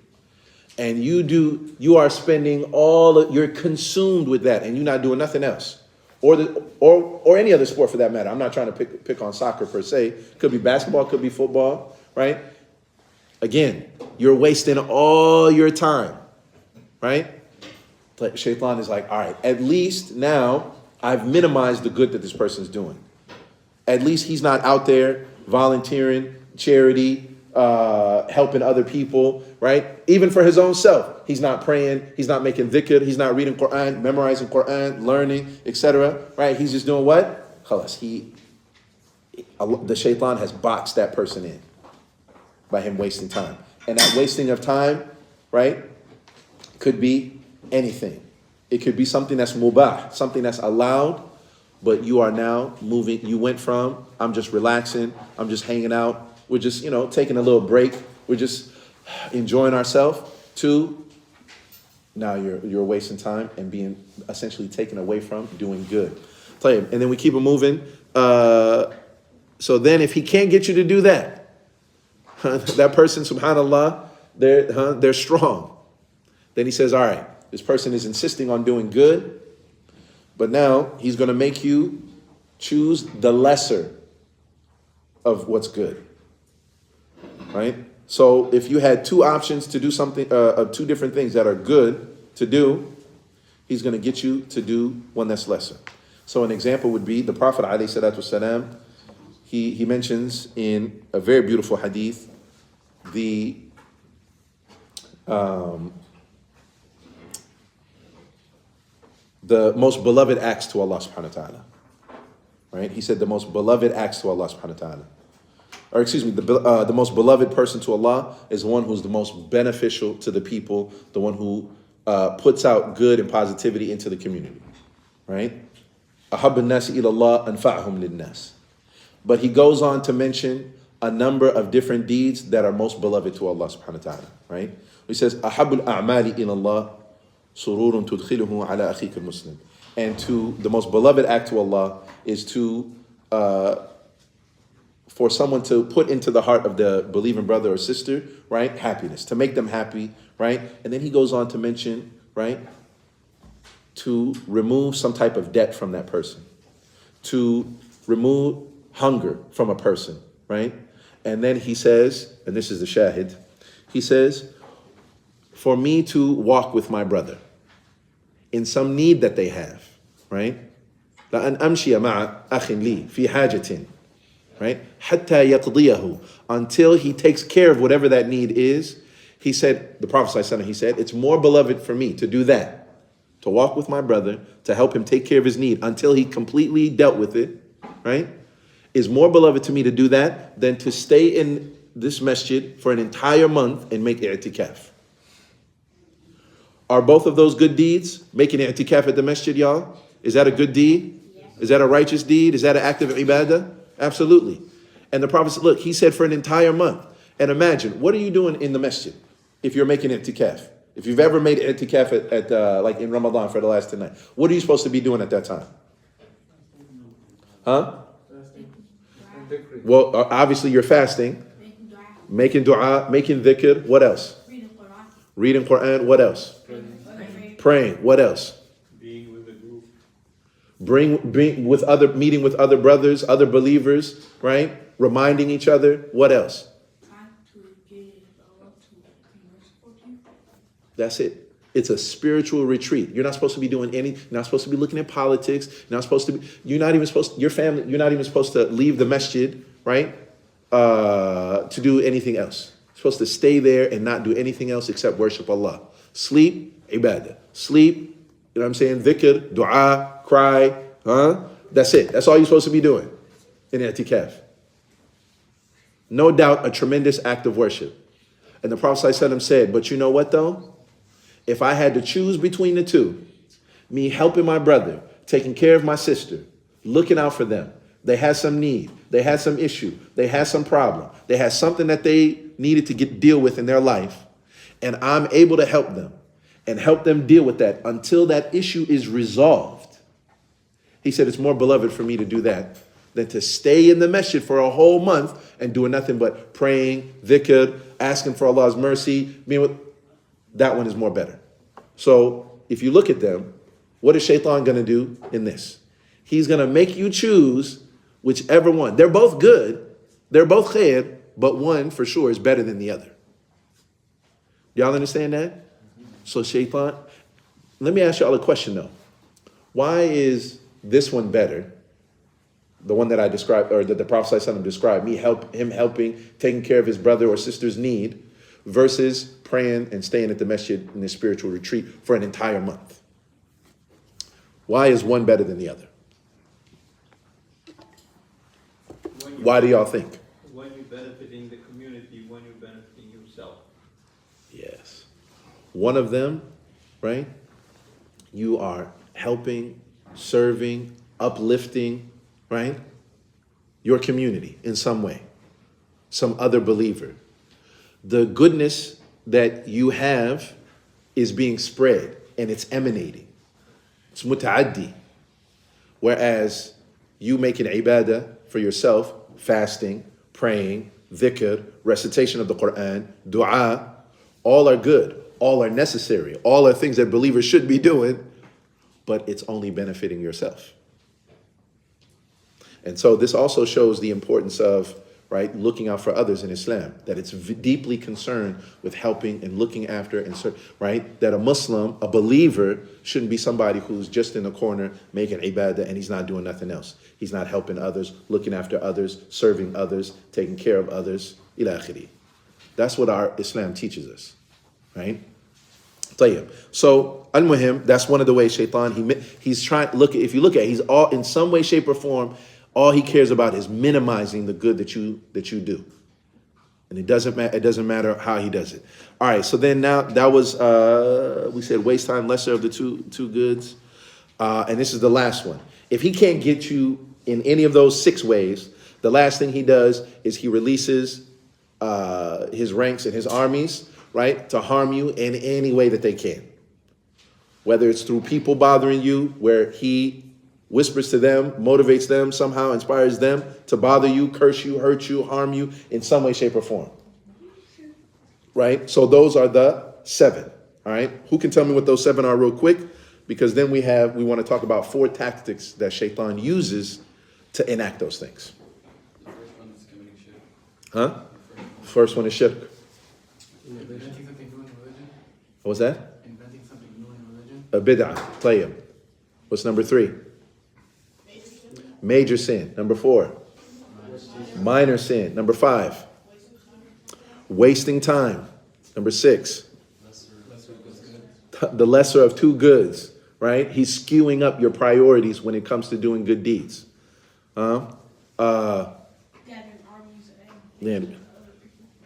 And you are spending you're consumed with that, and you're not doing nothing else. Or any other sport for that matter. I'm not trying to pick on soccer per se. Could be basketball, could be football, right? Again, you're wasting all your time, right? But Shaitan is like, all right, at least now I've minimized the good that this person's doing. At least he's not out there volunteering, charity, helping other people, right? Even for his own self. He's not praying, he's not making dhikr, he's not reading Quran, memorizing Quran, learning, etc. Right? He's just doing what? Khalas, the Shaitan has boxed that person in by him wasting time. And that wasting of time, right, could be anything. It could be something that's mubah, something that's allowed, but you are now moving. You went from, I'm just relaxing, I'm just hanging out, we're just, taking a little break, we're just enjoying ourselves, to now you're wasting time and being essentially taken away from doing good. And then we keep it moving. So then if he can't get you to do that, that person, subhanAllah, they're strong. Then he says, all right, this person is insisting on doing good, but now he's going to make you choose the lesser of what's good, right? So if you had two options to do something, two different things that are good to do, he's going to get you to do one that's lesser. So an example would be the Prophet ﷺ, he mentions in a very beautiful hadith, the most beloved acts to Allah subhanahu wa ta'ala. Right? He said the most beloved acts to Allah subhanahu wa ta'ala. Or excuse me, the most beloved person to Allah is the one who's the most beneficial to the people, the one who puts out good and positivity into the community. Right? أَحَبَّ النَّاسِ إِلَى اللَّهِ أَنْفَعْهُمْ لِلنَّاسِ. But he goes on to mention a number of different deeds that are most beloved to Allah subhanahu wa ta'ala. Right? He says, أَحَبُّ الْأَعْمَالِ إِلَى اللَّهِ سُرُورٌ تُدْخِلُهُ عَلَى أَخِيكَ الْمُسْلِمِ. And the most beloved act to Allah is for someone to put into the heart of the believing brother or sister, right, happiness, to make them happy, right? And then he goes on to mention, right, to remove some type of debt from that person, to remove hunger from a person, right? And then he says, and this is the shahid, he says, for me to walk with my brother in some need that they have, right? لأن أمشي مع أخ لي في حاجة, right? حتى يقضيه, until he takes care of whatever that need is. He said, the Prophet ﷺ, he said, it's more beloved for me to do that, to walk with my brother, to help him take care of his need until he completely dealt with it, right? Is more beloved to me to do that than to stay in this masjid for an entire month and make i'tikaf. Are both of those good deeds? Making i'tikaf at the masjid, y'all? Is that a good deed? Yes. Is that a righteous deed? Is that an act of ibadah? Absolutely. And the Prophet said, look, he said for an entire month. And imagine, what are you doing in the masjid if you're making i'tikaf? If you've ever made i'tikaf at like in Ramadan for the last 10 nights, what are you supposed to be doing at that time? Huh? Well, obviously you're fasting, making dua, making dhikr. What else? Reading Quran. What else? Praying. What else? Being with the group. Meeting with other brothers, other believers, right? Reminding each other. What else? That's it. It's a spiritual retreat. You're not supposed to be doing you're not supposed to be looking at politics. You're not even supposed to, your family, you're not even supposed to leave the masjid, right? To do anything else. You're supposed to stay there and not do anything else except worship Allah. Sleep, ibadah. Sleep, you know what I'm saying? Dhikr, dua, cry, That's it. That's all you're supposed to be doing in i'tikaf. No doubt a tremendous act of worship. And the Prophet ﷺ said, but you know what though? If I had to choose between the two, me helping my brother, taking care of my sister, looking out for them, they had some need, they had some issue, they had some problem, they had something that they needed to deal with in their life, and I'm able to help them and help them deal with that until that issue is resolved. He said, it's more beloved for me to do that than to stay in the masjid for a whole month and doing nothing but praying, dhikr, asking for Allah's mercy. That one is more better. So if you look at them, what is shaitan going to do in this? He's going to make you choose whichever one. They're both good. They're both khair, but one for sure is better than the other. Y'all understand that? So shaitan, let me ask y'all a question though. Why is this one better? The one that I described, or that the Prophet ﷺ described, him helping, taking care of his brother or sister's need, versus praying and staying at the masjid in a spiritual retreat for an entire month. Why is one better than the other? Why do y'all think? When you're benefiting the community, when you're benefiting yourself. Yes. One of them, right? You are helping, serving, uplifting, right? Your community in some way, some other believer. The goodness that you have is being spread and it's emanating. It's muta'addi. Whereas you making ibadah for yourself, fasting, praying, dhikr, recitation of the Quran, dua, all are good, all are necessary, all are things that believers should be doing, but it's only benefiting yourself. And so this also shows the importance of, right, looking out for others in Islam, that it's deeply concerned with helping and looking after, and right, that a Muslim, a believer, shouldn't be somebody who's just in the corner making ibadah and he's not doing nothing else. He's not helping others, looking after others, serving others, taking care of others, ila akhiri. That's what our Islam teaches us, right? طيب. So, al-muhim, that's one of the ways shaitan, he's trying, if you look at it, he's all, in some way, shape, or form, all he cares about is minimizing the good that you do. And it doesn't matter how he does it. All right, so then now that was, we said waste time, lesser of the two goods. And this is the last one. If he can't get you in any of those 6 ways, the last thing he does is he releases his ranks and his armies, right, to harm you in any way that they can. Whether it's through people bothering you, where he whispers to them, motivates them, somehow inspires them to bother you, curse you, hurt you, harm you in some way, shape, or form. Right? So those are the 7. All right? Who can tell me what those 7 are real quick? Because then we want to talk about 4 tactics that shaitan uses to enact those things. The first one is committing shirk. Huh? First one is shirk. Inventing something new in religion. What was that? Inventing something new in religion. A bid'ah. Tayyib. What's number 3? Major sin. Number 4. Minor sin. Number 5. Wasting time. Number 6. The lesser of 2 goods. Right? He's skewing up your priorities when it comes to doing good deeds. Gathering armies and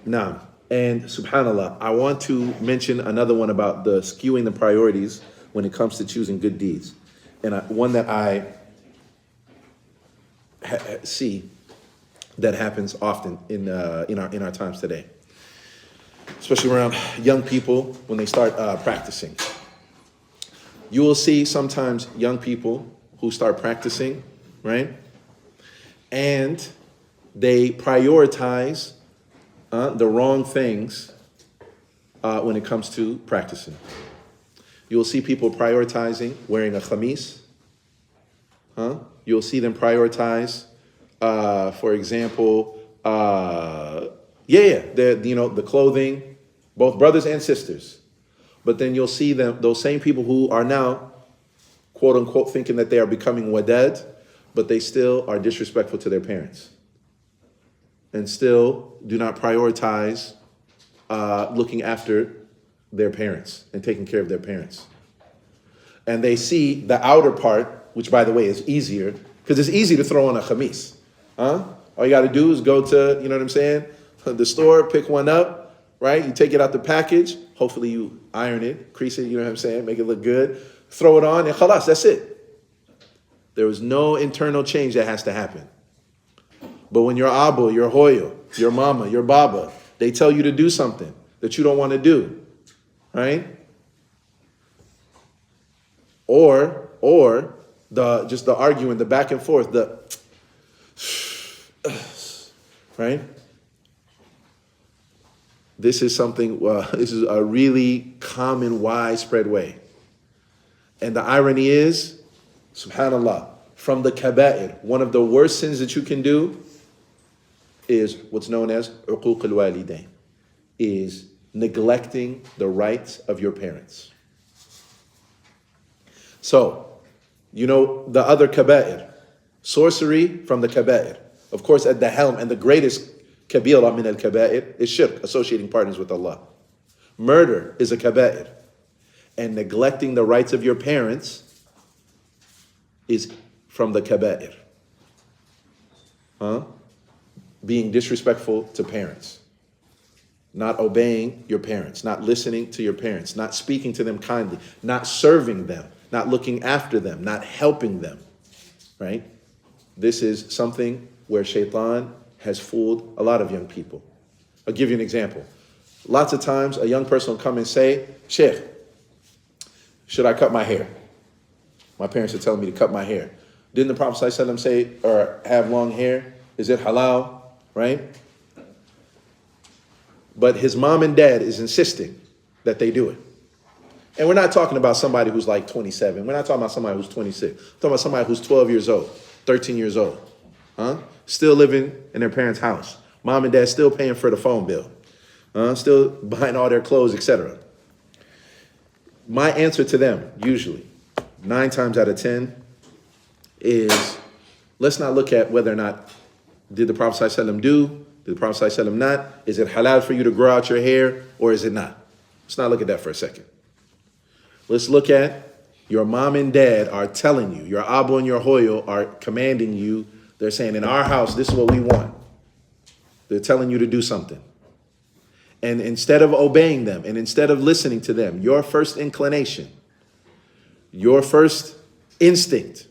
Nah. And subhanAllah, I want to mention another one about the skewing the priorities when it comes to choosing good deeds. And one that I see that happens often in our times today, especially around young people when they start practicing. You will see sometimes young people who start practicing, right? And they prioritize the wrong things when it comes to practicing. You will see people prioritizing wearing a khamis. You'll see them prioritize, for example, the clothing, both brothers and sisters. But then you'll see them, those same people who are now, quote unquote, thinking that they are becoming wadad, but they still are disrespectful to their parents. And still do not prioritize looking after their parents and taking care of their parents. And they see the outer part, which by the way is easier, because it's easy to throw on a khamis. Huh? All you got to do is go to, you know what I'm saying, the store, pick one up, right? You take it out the package. Hopefully you iron it, crease it, you know what I'm saying, make it look good. Throw it on and khalas, that's it. There is no internal change that has to happen. But when your abu, your hoyo, your mama, your baba, they tell you to do something that you don't want to do, right? Or the arguing, the back and forth, right? This is something, this is a really common, widespread way. And the irony is, subhanAllah, from the kaba'ir, one of the worst sins that you can do is what's known as uquq al-walidain, is neglecting the rights of your parents. So, you know the other kaba'ir, sorcery from the kaba'ir. Of course, at the helm and the greatest kabira min al-kaba'ir is shirk, associating partners with Allah. Murder is a kaba'ir. And neglecting the rights of your parents is from the kaba'ir. Being disrespectful to parents. Not obeying your parents. Not listening to your parents. Not speaking to them kindly. Not serving them. Not looking after them. Not helping them. Right? This is something where shaitan has fooled a lot of young people. I'll give you an example. Lots of times a young person will come and say, Sheikh, should I cut my hair? My parents are telling me to cut my hair. Didn't the Prophet ﷺ say, or have long hair? Is it halal? Right? But his mom and dad is insisting that they do it. And we're not talking about somebody who's like 27. We're not talking about somebody who's 26. We're talking about somebody who's 12 years old, 13 years old. Still living in their parents' house. Mom and dad still paying for the phone bill. Still buying all their clothes, etc. My answer to them, usually, 9 times out of 10, is let's not look at whether or not did the Prophet ﷺ do, did the Prophet ﷺ not, is it halal for you to grow out your hair, or is it not? Let's not look at that for a second. Let's look at your mom and dad are telling you, your abu and your hoyo are commanding you, they're saying, in our house, this is what we want. They're telling you to do something. And instead of obeying them, and instead of listening to them, your first inclination, your first instinct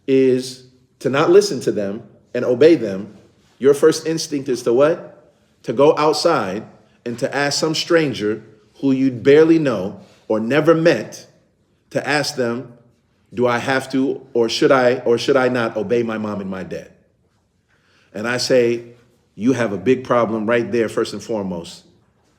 is to not listen to them and obey them. Your first instinct is to what? To go outside and to ask some stranger who you barely know or never met, to ask them, do I have to, or should I not obey my mom and my dad? And I say, you have a big problem right there, first and foremost.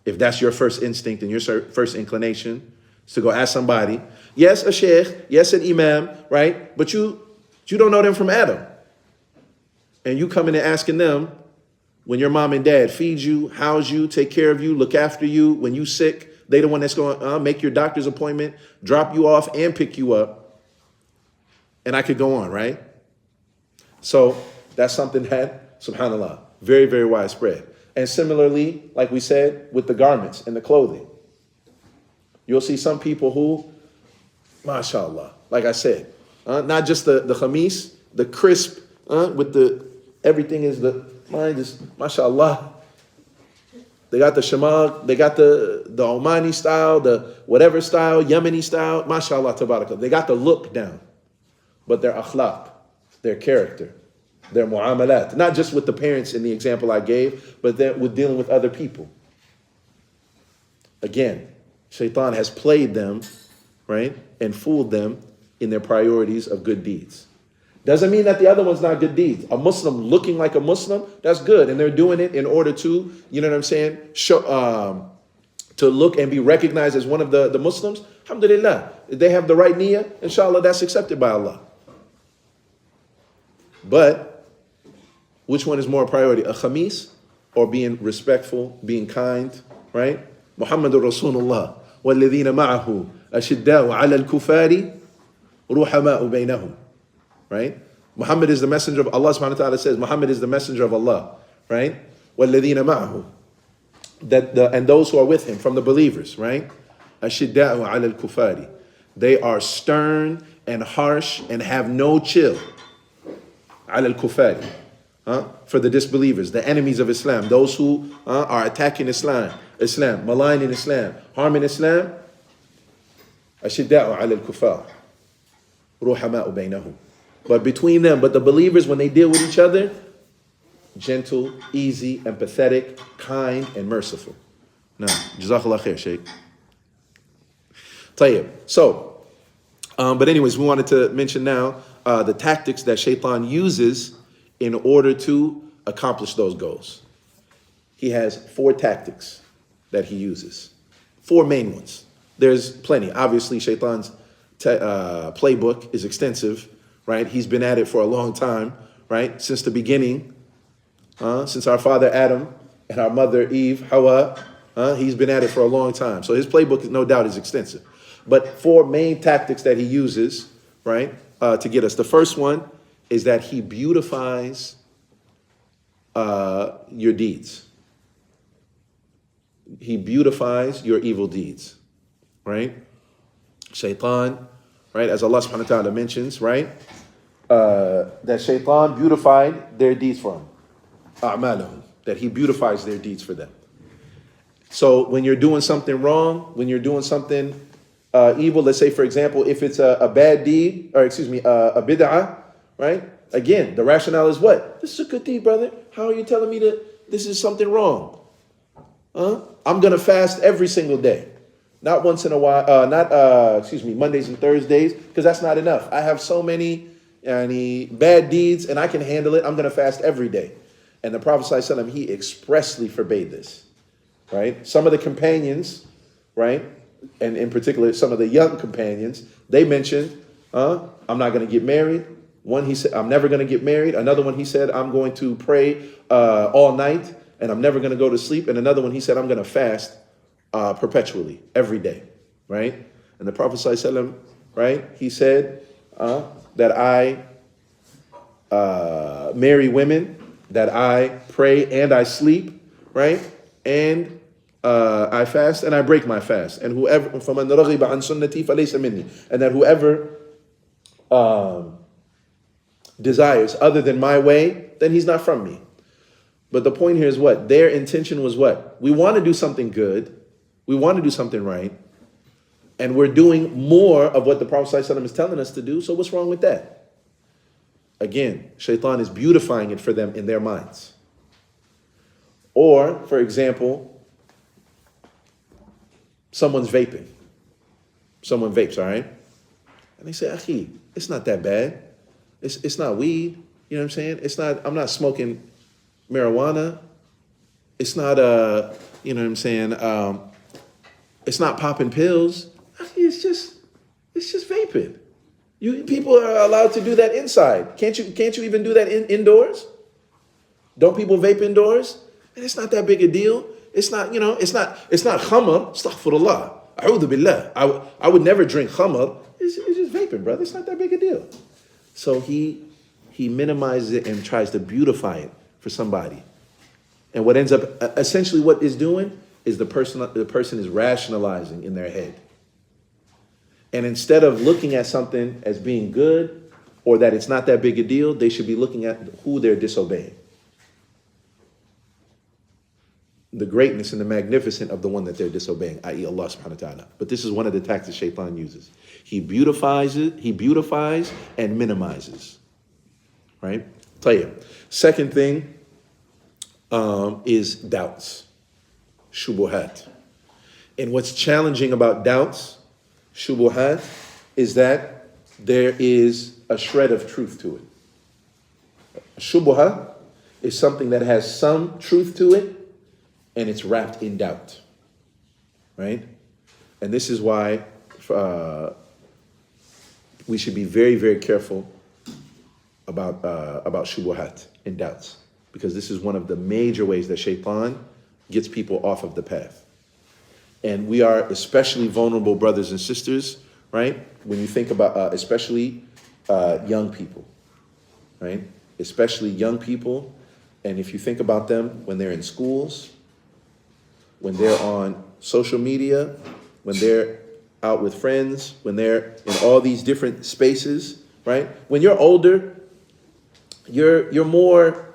If that's your first instinct and your first inclination, is to go ask somebody, yes, a sheikh, yes, an imam, right? But you don't know them from Adam. And you come in and asking them, when your mom and dad feed you, house you, take care of you, look after you, when you sick, they the one that's going to make your doctor's appointment, drop you off and pick you up. And I could go on, right? So that's something that, subhanAllah, very, very widespread. And similarly, like we said, with the garments and the clothing. You'll see some people who, mashallah, like I said, not just the khamis, the crisp, with the, everything is the, mine is, mashallah. They got the shamal, they got the Omani style, the whatever style, Yemeni style, mashallah, tabarakallah. They got the look down. But their akhlaq, their character, their mu'amalat, not just with the parents in the example I gave, but then with dealing with other people. Again, shaitan has played them, right, and fooled them in their priorities of good deeds. Doesn't mean that the other one's not good deeds. A Muslim looking like a Muslim, that's good. And they're doing it in order to, you know what I'm saying, show, to look and be recognized as one of the Muslims. Alhamdulillah. If they have the right niyyah, inshallah, that's accepted by Allah. But which one is more a priority? A khamis or being respectful, being kind, right? Muhammadur Rasulullah. وَالَّذِينَ مَعَهُ أَشِدَّاءُ عَلَى الْكُفَارِ رُحَمَاءُ بَيْنَهُم. Right? Muhammad is the messenger of Allah subhanahu wa ta'ala says, Muhammad is the messenger of Allah. Right? وَالَّذِينَ مَعَهُ. And those who are with him from the believers, right? أَشِدَّاءُ عَلَى الْكُفَارِ. They are stern and harsh and have no chill. عَلَى الْكُفَارِ. For the disbelievers, the enemies of Islam, those who are attacking Islam, maligning Islam, harming Islam. أَشِدَّاءُ عَلَى الْكُفَارِ رُحَمَاءُ بَيْنَهُم. But between them, but the believers, when they deal with each other, gentle, easy, empathetic, kind, and merciful. Now, Jazakallah khair, Shaykh. Tayyib. So, but anyways, we wanted to mention now the tactics that Shaitan uses in order to accomplish those goals. He has 4 tactics that he uses. 4 main ones. There's plenty. Obviously, Shaitan's playbook is extensive, right? He's been at it for a long time, right? Since the beginning. Since our father Adam and our mother Eve, Hawa, he's been at it for a long time. So his playbook, no doubt, is extensive. But 4 main tactics that he uses, right, to get us. The first one is that he beautifies your deeds. He beautifies your evil deeds, right? Shaitan, right, as Allah subhanahu wa ta'ala mentions, right, that Shaitan beautified their deeds for him. أعمالهم, that he beautifies their deeds for them. So when you're doing something wrong, when you're doing something evil, let's say, for example, if it's a bad deed, or excuse me, a bid'ah, right? Again, the rationale is what? This is a good deed, brother. How are you telling me that this is something wrong? I'm going to fast every single day. Not once in a while, Mondays and Thursdays, because that's not enough. I have so many bad deeds and I can handle it. I'm going to fast every day. And the Prophet ﷺ, he expressly forbade this, right? Some of the companions, right, and in particular some of the young companions, they mentioned, I'm not going to get married. One, he said, I'm never going to get married. Another one, he said, I'm going to pray all night and I'm never going to go to sleep. And another one, he said, I'm going to fast perpetually, every day, right? And the Prophet ﷺ, right, he said that I marry women, that I pray and I sleep, right? And I fast and I break my fast. And whoever, فَمَنْ رَغِبَ عَنْ سُنَّتِي فَلَيْسَ مِنِّي. And that whoever desires other than my way, then he's not from me. But the point here is what? Their intention was what? We want to do something good. We want to do something right. And we're doing more of what the Prophet ﷺ is telling us to do. So what's wrong with that? Again, Shaitan is beautifying it for them in their minds. Or, for example, someone's vaping. Someone vapes, all right? And they say, Akhi, it's not that bad. It's not weed. You know what I'm saying? I'm not smoking marijuana. It's not, you know what I'm saying? It's not popping pills. Akhi, it's just vaping. People are allowed to do that inside. Can't you even do that indoors? Don't people vape indoors? And it's not that big a deal. It's not, it's not khamr. Astaghfirullah. A'udhu billah. I would never drink khamr. It's just vaping, brother. It's not that big a deal. So he minimizes it and tries to beautify it for somebody. And what ends up, essentially what is doing is the person is rationalizing in their head. And instead of looking at something as being good or that it's not that big a deal, they should be looking at who they're disobeying. The greatness and the magnificence of the one that they're disobeying, i.e. Allah subhanahu wa ta'ala. But this is one of the tactics Shaitan uses. He beautifies and minimizes. Right? Tayyib. Second thing is doubts. Shubuhat. And what's challenging about doubts, shubuhat, is that there is a shred of truth to it. Shubuha is something that has some truth to it, and it's wrapped in doubt, right? And this is why we should be very, very careful about shubuhat and doubts, because this is one of the major ways that Shaitan gets people off of the path. And we are especially vulnerable, brothers and sisters, right? When you think about especially young people, right? Especially young people. And if you think about them when they're in schools, when they're on social media, when they're out with friends, when they're in all these different spaces, right? When you're older, you're more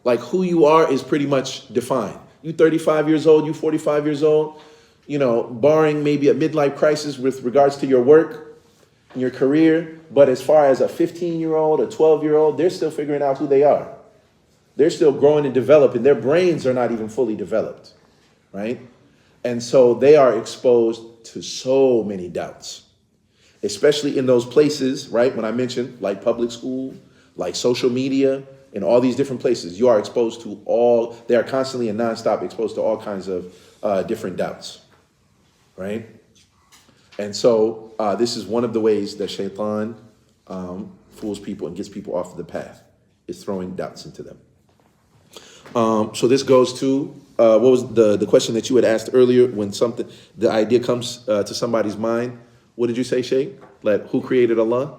like who you are is pretty much defined. You 35 years old, you 45 years old, barring maybe a midlife crisis with regards to your work and your career. But as far as a 15-year-old, a 12-year-old, they're still figuring out who they are. They're still growing and developing. Their brains are not even fully developed, right? And so they are exposed to so many doubts, especially in those places, right? When I mentioned like public school, like social media, in all these different places, you are exposed to they are constantly and nonstop exposed to all kinds of different doubts, right? And so this is one of the ways that shaitan fools people and gets people off the path, is throwing doubts into them. So this goes to, what was the question that you had asked earlier, when the idea comes to somebody's mind. What did you say, Sheikh? Like, who created Allah?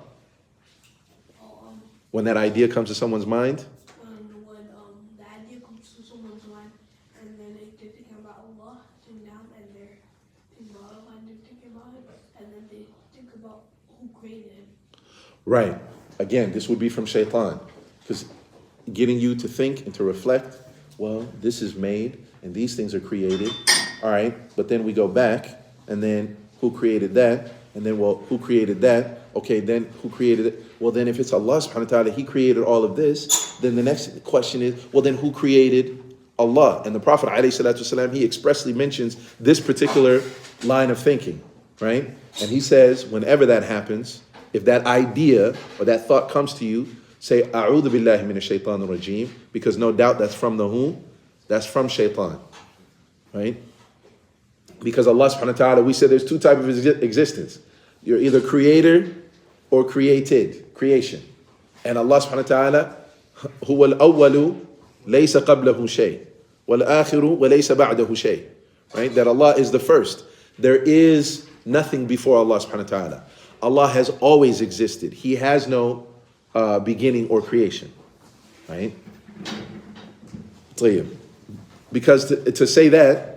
When that idea comes to someone's mind? When the idea comes to someone's mind, and then they're thinking about Allah, sitting down, and they're thinking about Allah, and they're thinking about it, and then they think about who created him. Right. Again, this would be from shaitan. Because getting you to think and to reflect, well, this is made, and these things are created. All right. But then we go back, and then who created that? And then, well, who created that? Okay, then who created it? Well, then if it's Allah subhanahu wa ta'ala, He created all of this, then the next question is, well, then who created Allah? And the Prophet ﷺ, he expressly mentions this particular line of thinking, right? And he says, whenever that happens, if that idea or that thought comes to you, say, A'udhu billahi minash shaitanir rajim, because no doubt that's from the whom? That's from shaitan, right? Because Allah subhanahu wa ta'ala, we said there's two types of existence. You're either creator or creation. And Allah subhanahu wa ta'ala, huwa al-awwalu laysa qablahu shay, wal-akhiru wa laysa ba'dahu shay. Right? That Allah is the first. There is nothing before Allah subhanahu wa ta'ala. Allah has always existed. He has no beginning or creation. Right? Because to say that,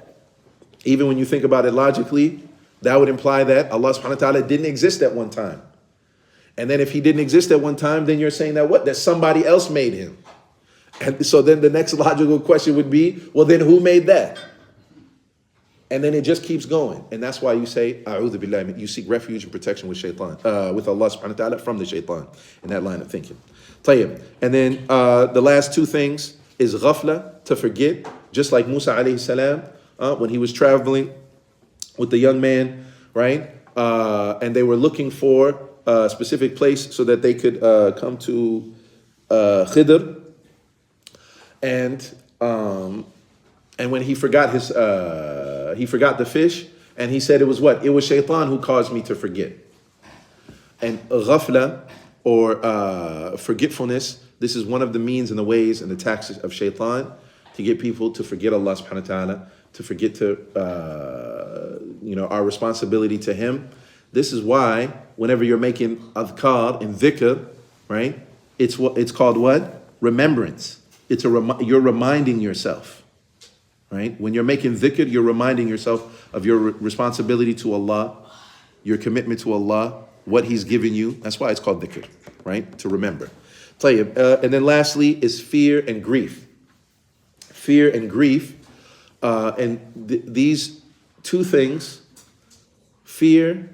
even when you think about it logically, that would imply that Allah subhanahu wa ta'ala didn't exist at one time. And then if He didn't exist at one time, then you're saying that what? That somebody else made Him. And so then the next logical question would be, well, then who made that? And then it just keeps going. And that's why you say, A'udhu billahi, you seek refuge and protection with shaitan, with Allah subhanahu wa ta'ala, from the shaitan, in that line of thinking. Tayyib. And then the last two things is ghafla, to forget, just like Musa alayhi salam, when he was traveling with the young man, right? And they were looking for a specific place so that they could come to Khidr. And when he forgot he forgot the fish, and he said it was what? It was shaitan who caused me to forget. And ghafla, or forgetfulness, this is one of the means and the ways and the tactics of shaitan to get people to forget Allah subhanahu wa ta'ala, to forget our responsibility to Him. This is why whenever you're making adhkar and dhikr, right, it's called what? Remembrance. You're reminding yourself, right? When you're making dhikr, you're reminding yourself of your responsibility to Allah, your commitment to Allah, what He's given you. That's why it's called dhikr, right? To remember. And then lastly is fear and grief. Fear and grief. These two things, fear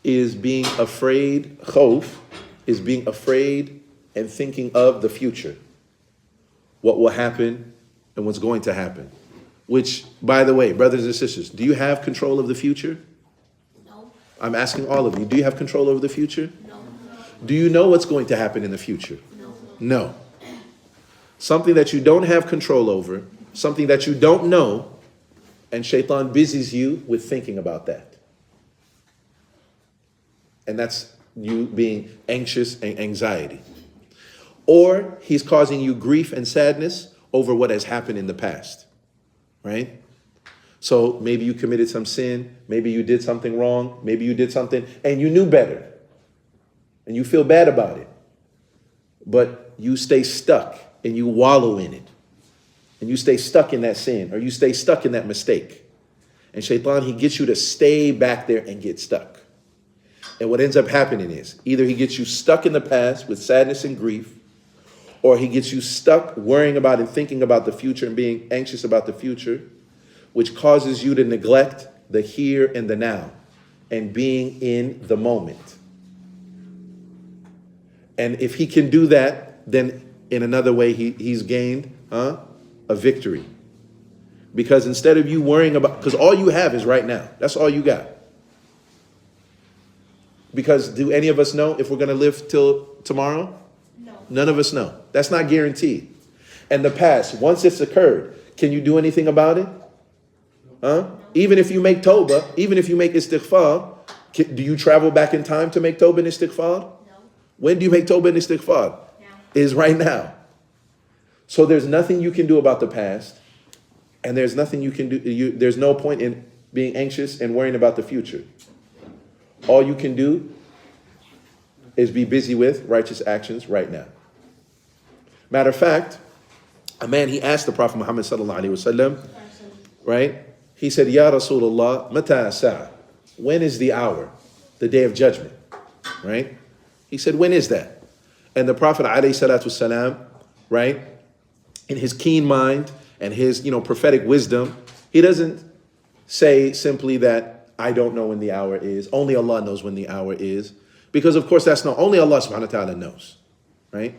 is being afraid, khawf is being afraid and thinking of the future. What will happen and what's going to happen. Which, by the way, brothers and sisters, do you have control of the future? No. I'm asking all of you, do you have control over the future? No. Do you know what's going to happen in the future? No. No. Something that you don't have control over, something that you don't know, and shaitan busies you with thinking about that. And that's you being anxious and anxiety. Or he's causing you grief and sadness over what has happened in the past, right? So maybe you committed some sin, maybe you did something wrong, maybe you did something and you knew better and you feel bad about it, but you stay stuck and you wallow in it and you stay stuck in that sin or you stay stuck in that mistake. And Shaitan, he gets you to stay back there and get stuck. And what ends up happening is either he gets you stuck in the past with sadness and grief, or he gets you stuck worrying about and thinking about the future and being anxious about the future, which causes you to neglect the here and the now and being in the moment. And if he can do that, then in another way, he's gained a victory. Because instead of you worrying about, because all you have is right now. That's all you got. Because do any of us know if we're going to live till tomorrow? No. None of us know. That's not guaranteed. And the past, once it's occurred, can you do anything about it? Even if you make tawbah, even if you make istighfar, do you travel back in time to make tawbah and istighfar? No. When do you make tawbah and istighfar? Now. Is right now. So there's nothing you can do about the past, and there's nothing you can do. There's no point in being anxious and worrying about the future. All you can do is be busy with righteous actions right now. Matter of fact, a man, he asked the Prophet Muhammad sallallahu alaihi wasallam, right? He said, Ya Rasulullah, mata sa'a? When is the hour? The day of judgment, right? He said, when is that? And the Prophet alayhi salatu wasalam, right? In his keen mind and his, prophetic wisdom, he doesn't say simply that I don't know when the hour is. Only Allah knows when the hour is. Because of course that's not, only Allah subhanahu wa ta'ala knows, right?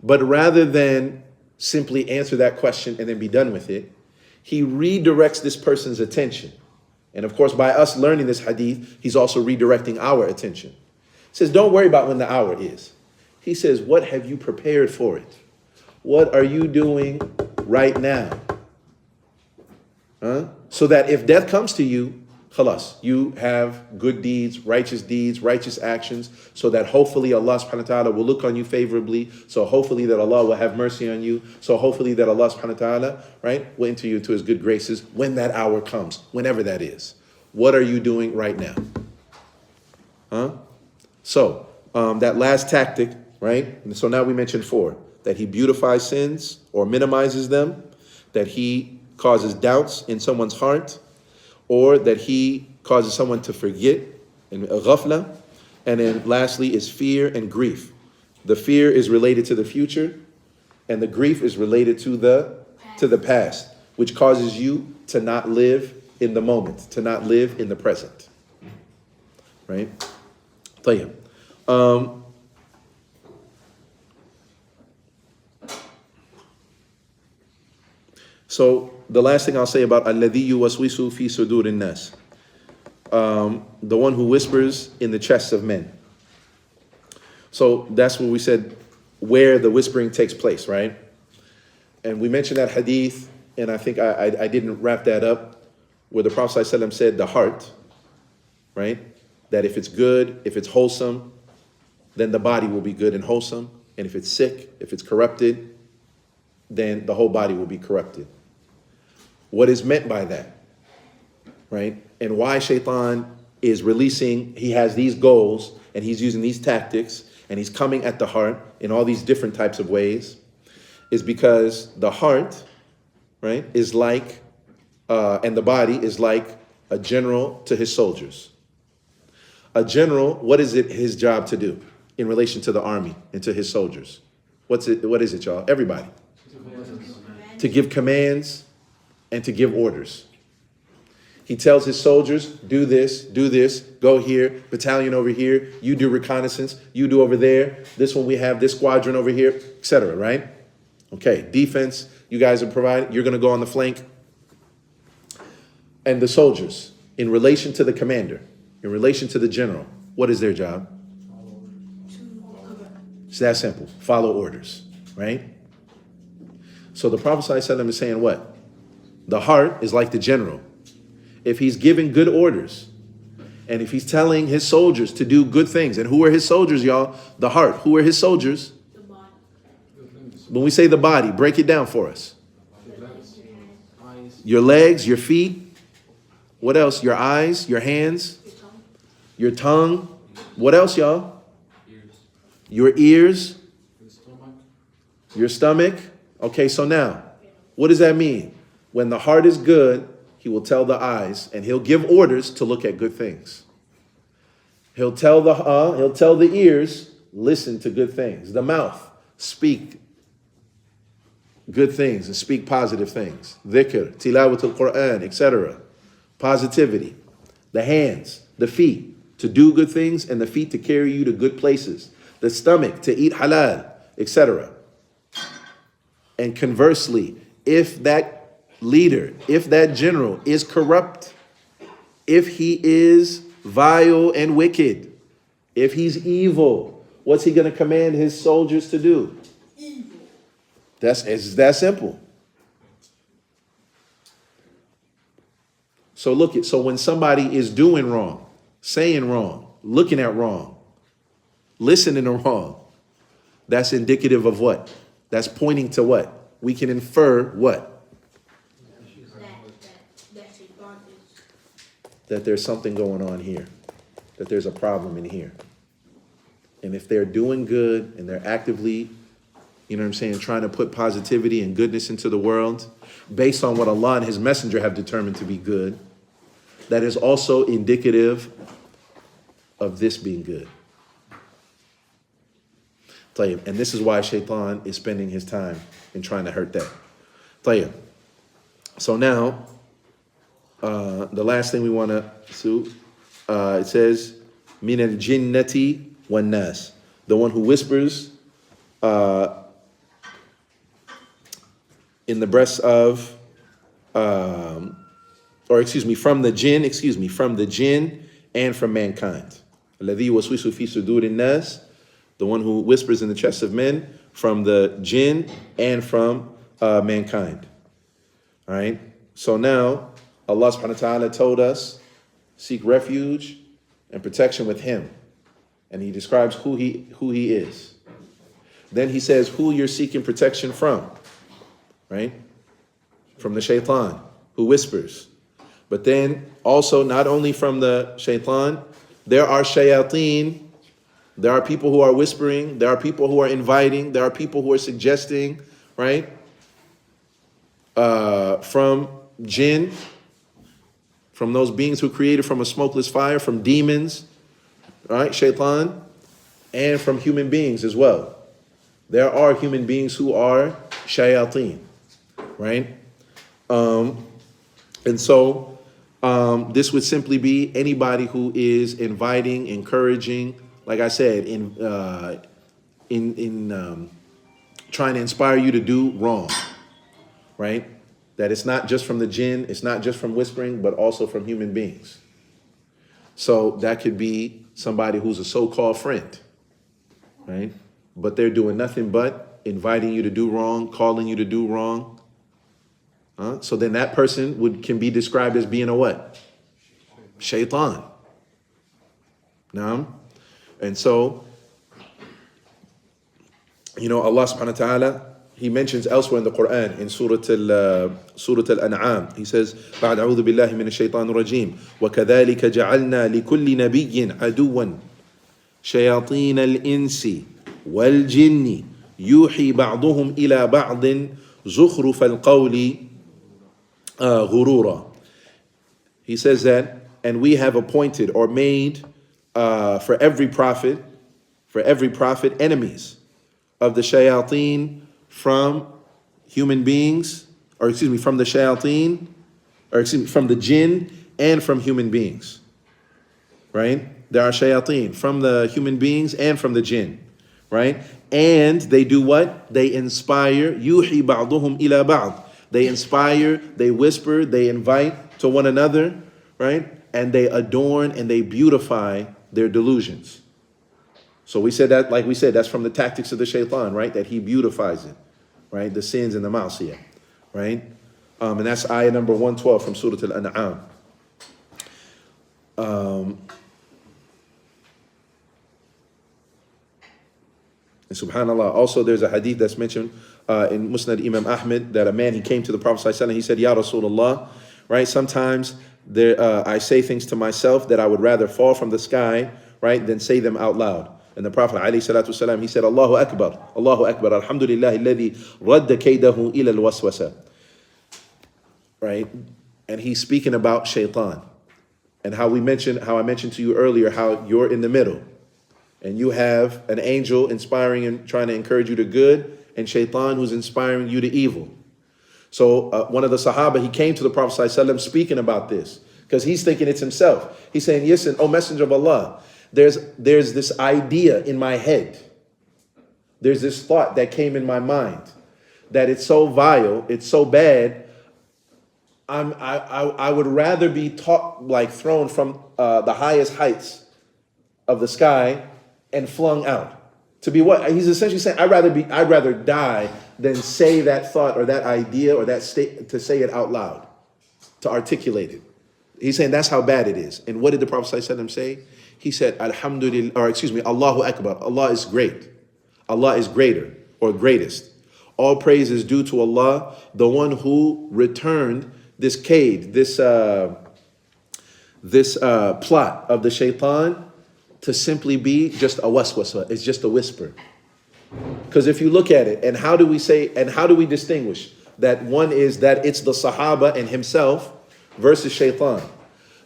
But rather than simply answer that question and then be done with it, he redirects this person's attention. And of course, by us learning this hadith, he's also redirecting our attention. He says, don't worry about when the hour is. He says, what have you prepared for it? What are you doing right now? So that if death comes to you, khalas, you have good deeds, righteous actions, so that hopefully Allah subhanahu wa ta'ala will look on you favorably. So hopefully that Allah will have mercy on you. So hopefully that Allah subhanahu wa ta'ala, right, will enter you into his good graces when that hour comes, whenever that is. What are you doing right now? So that last tactic, right? So now we mentioned 4, that he beautifies sins or minimizes them, that he causes doubts in someone's heart, or that he causes someone to forget, in ghafla. And then lastly is fear and grief. The fear is related to the future, and the grief is related to the past, which causes you to not live in the moment, to not live in the present. Right? طيب. So the last thing I'll say about الَّذِي يُوَسْوِسُ فِي صُدُورِ النَّاسِ, the one who whispers in the chests of men. So that's what we said, where the whispering takes place, right? And we mentioned that hadith, and I think I didn't wrap that up, where the Prophet ﷺ said the heart, right? That if it's good, if it's wholesome, then the body will be good and wholesome. And if it's sick, if it's corrupted, then the whole body will be corrupted. What is meant by that, right? And why Shaitan is releasing, he has these goals and he's using these tactics and he's coming at the heart in all these different types of ways, is because the heart, right, is like, and the body is like a general to his soldiers. A general, what is it his job to do in relation to the army and to his soldiers? What is it, y'all? Everybody. To give commands and to give orders. He tells his soldiers, do this, go here, battalion over here, you do reconnaissance, you do over there, this one we have, this squadron over here, etc., right? Okay, defense, you guys are providing, you're going to go on the flank. And the soldiers, in relation to the commander, in relation to the general, what is their job? It's that simple. Follow orders, right? So the Prophet ﷺ is saying what? The heart is like the general. If he's giving good orders, and if he's telling his soldiers to do good things, and who are his soldiers, y'all? The heart. Who are his soldiers? The body. When we say the body, break it down for us. Your legs, your feet, What else? Your eyes, your hands, Your tongue. your tongue. What else, y'all? Ears. Your ears, The stomach. your stomach. Okay, so now, what does that mean? When the heart is good, he will tell the eyes, and he'll give orders to look at good things. He'll tell the ears, listen to good things. The mouth, speak good things and speak positive things. Dhikr, tilawatul Quran, etc. Positivity. The hands, the feet, to do good things, and the feet to carry you to good places. The stomach, to eat halal, etc. And conversely, if that leader, if that general is corrupt, if he is vile and wicked, if he's evil, what's he going to command his soldiers to do? Evil. It's that simple. So when somebody is doing wrong, saying wrong, looking at wrong, listening to wrong, that's indicative of what? That's pointing to what? We can infer what? That shaitan is. That there's something going on here, that there's a problem in here. And if they're doing good and they're actively, you know what I'm saying, trying to put positivity and goodness into the world based on what Allah and His Messenger have determined to be good, that is also indicative of this being good. Tayyib. And this is why Shaitan is spending his time in trying to hurt that. Tayyib. So now, the last thing we want to do, it says, min al-jinnati wan-nas, the one who whispers in the breasts of, from the jinn and from mankind. الذي يوسوس في صدور الناس, the one who whispers in the chests of men, from the jinn and from mankind. All right. So now Allah subhanahu wa ta'ala told us, seek refuge and protection with Him. And He describes who he is. Then He says who you're seeking protection from. Right? From the shaitan, who whispers. But then also not only from the shaitan, there are shayateen, there are people who are whispering, there are people who are inviting, there are people who are suggesting, right? From jinn, from those beings who created from a smokeless fire, from demons, right? Shaitan, and from human beings as well. There are human beings who are shayateen, right? And so this would simply be anybody who is inviting, encouraging, like I said, in trying to inspire you to do wrong, right? That it's not just from the jinn, it's not just from whispering, but also from human beings. So that could be somebody who's a so-called friend, right? But they're doing nothing but inviting you to do wrong, calling you to do wrong. So then that person can be described as being a what? Shaitan. Naam. And so, you know, Allah subhanahu wa ta'ala, He mentions elsewhere in the Quran, in Surah Al-An'am, He says, بعد أعوذ بالله من الشيطان الرجيم وكذلك جعلنا لكل نبي عدوا شياطين الإنس والجن يوحي بعضهم إلى بعض زخرف القول غرورا. He says that, and we have appointed or made for every prophet enemies of the shayateen from human beings, from the shayateen, from the jinn and from human beings. Right? There are shayateen from the human beings and from the jinn. Right? And they do what? They inspire, yuhi ba'duhum ila ba'd. They inspire, they whisper, they invite to one another, right? And they adorn and they beautify their delusions. So we said that, like we said, that's from the tactics of the shaitan, right? That he beautifies it, right? The sins and the ma'asiyah, right? And that's ayah number 112 from Surah Al-An'am. And subhanAllah, also there's a hadith that's mentioned in Musnad Imam Ahmed that a man, he came to the Prophet ﷺ, he said, Ya Rasulullah, right? Sometimes I say things to myself that I would rather fall from the sky, right, than say them out loud. And the Prophet ﷺ, he said, Allahu Akbar, alhamdulillah, alladhi radda kaydahu ila al-waswasa. Right? And he's speaking about shaitan. And how I mentioned to you earlier, how you're in the middle. And you have an angel inspiring and trying to encourage you to good, and shaitan who's inspiring you to evil. So one of the Sahaba, he came to the Prophet ﷺ speaking about this, because he's thinking it's himself. He's saying, listen, O Messenger of Allah, there's this idea in my head. There's this thought that came in my mind that it's so vile, it's so bad. I would rather be thrown from the highest heights of the sky and flung out. To be what? He's essentially saying, I'd rather die than say that thought or that idea or that state, to say it out loud, to articulate it. He's saying that's how bad it is. And what did the Prophet ﷺ say? He said, Allahu Akbar. Allah is great. Allah is greater or greatest. All praise is due to Allah, the one who returned this kaid, this plot of the shaitan to simply be just a waswasa. It's just a whisper. Because if you look at it, and how do we distinguish that one is that it's the Sahaba and himself versus shaitan?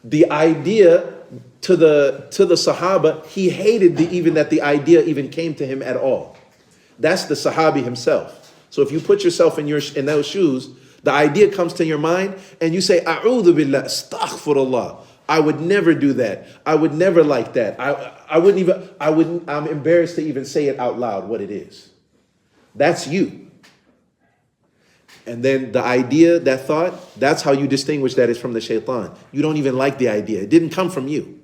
The idea to the Sahaba, he hated even that the idea even came to him at all. That's the Sahabi himself. So if you put yourself in those shoes, the idea comes to your mind and you say, A'udhu billah, astaghfirullah. I would never do that. I would never like that. I'm embarrassed to even say it out loud what it is. That's you. And then the idea, that thought, that's how you distinguish that it's from the shaitan. You don't even like the idea. It didn't come from you.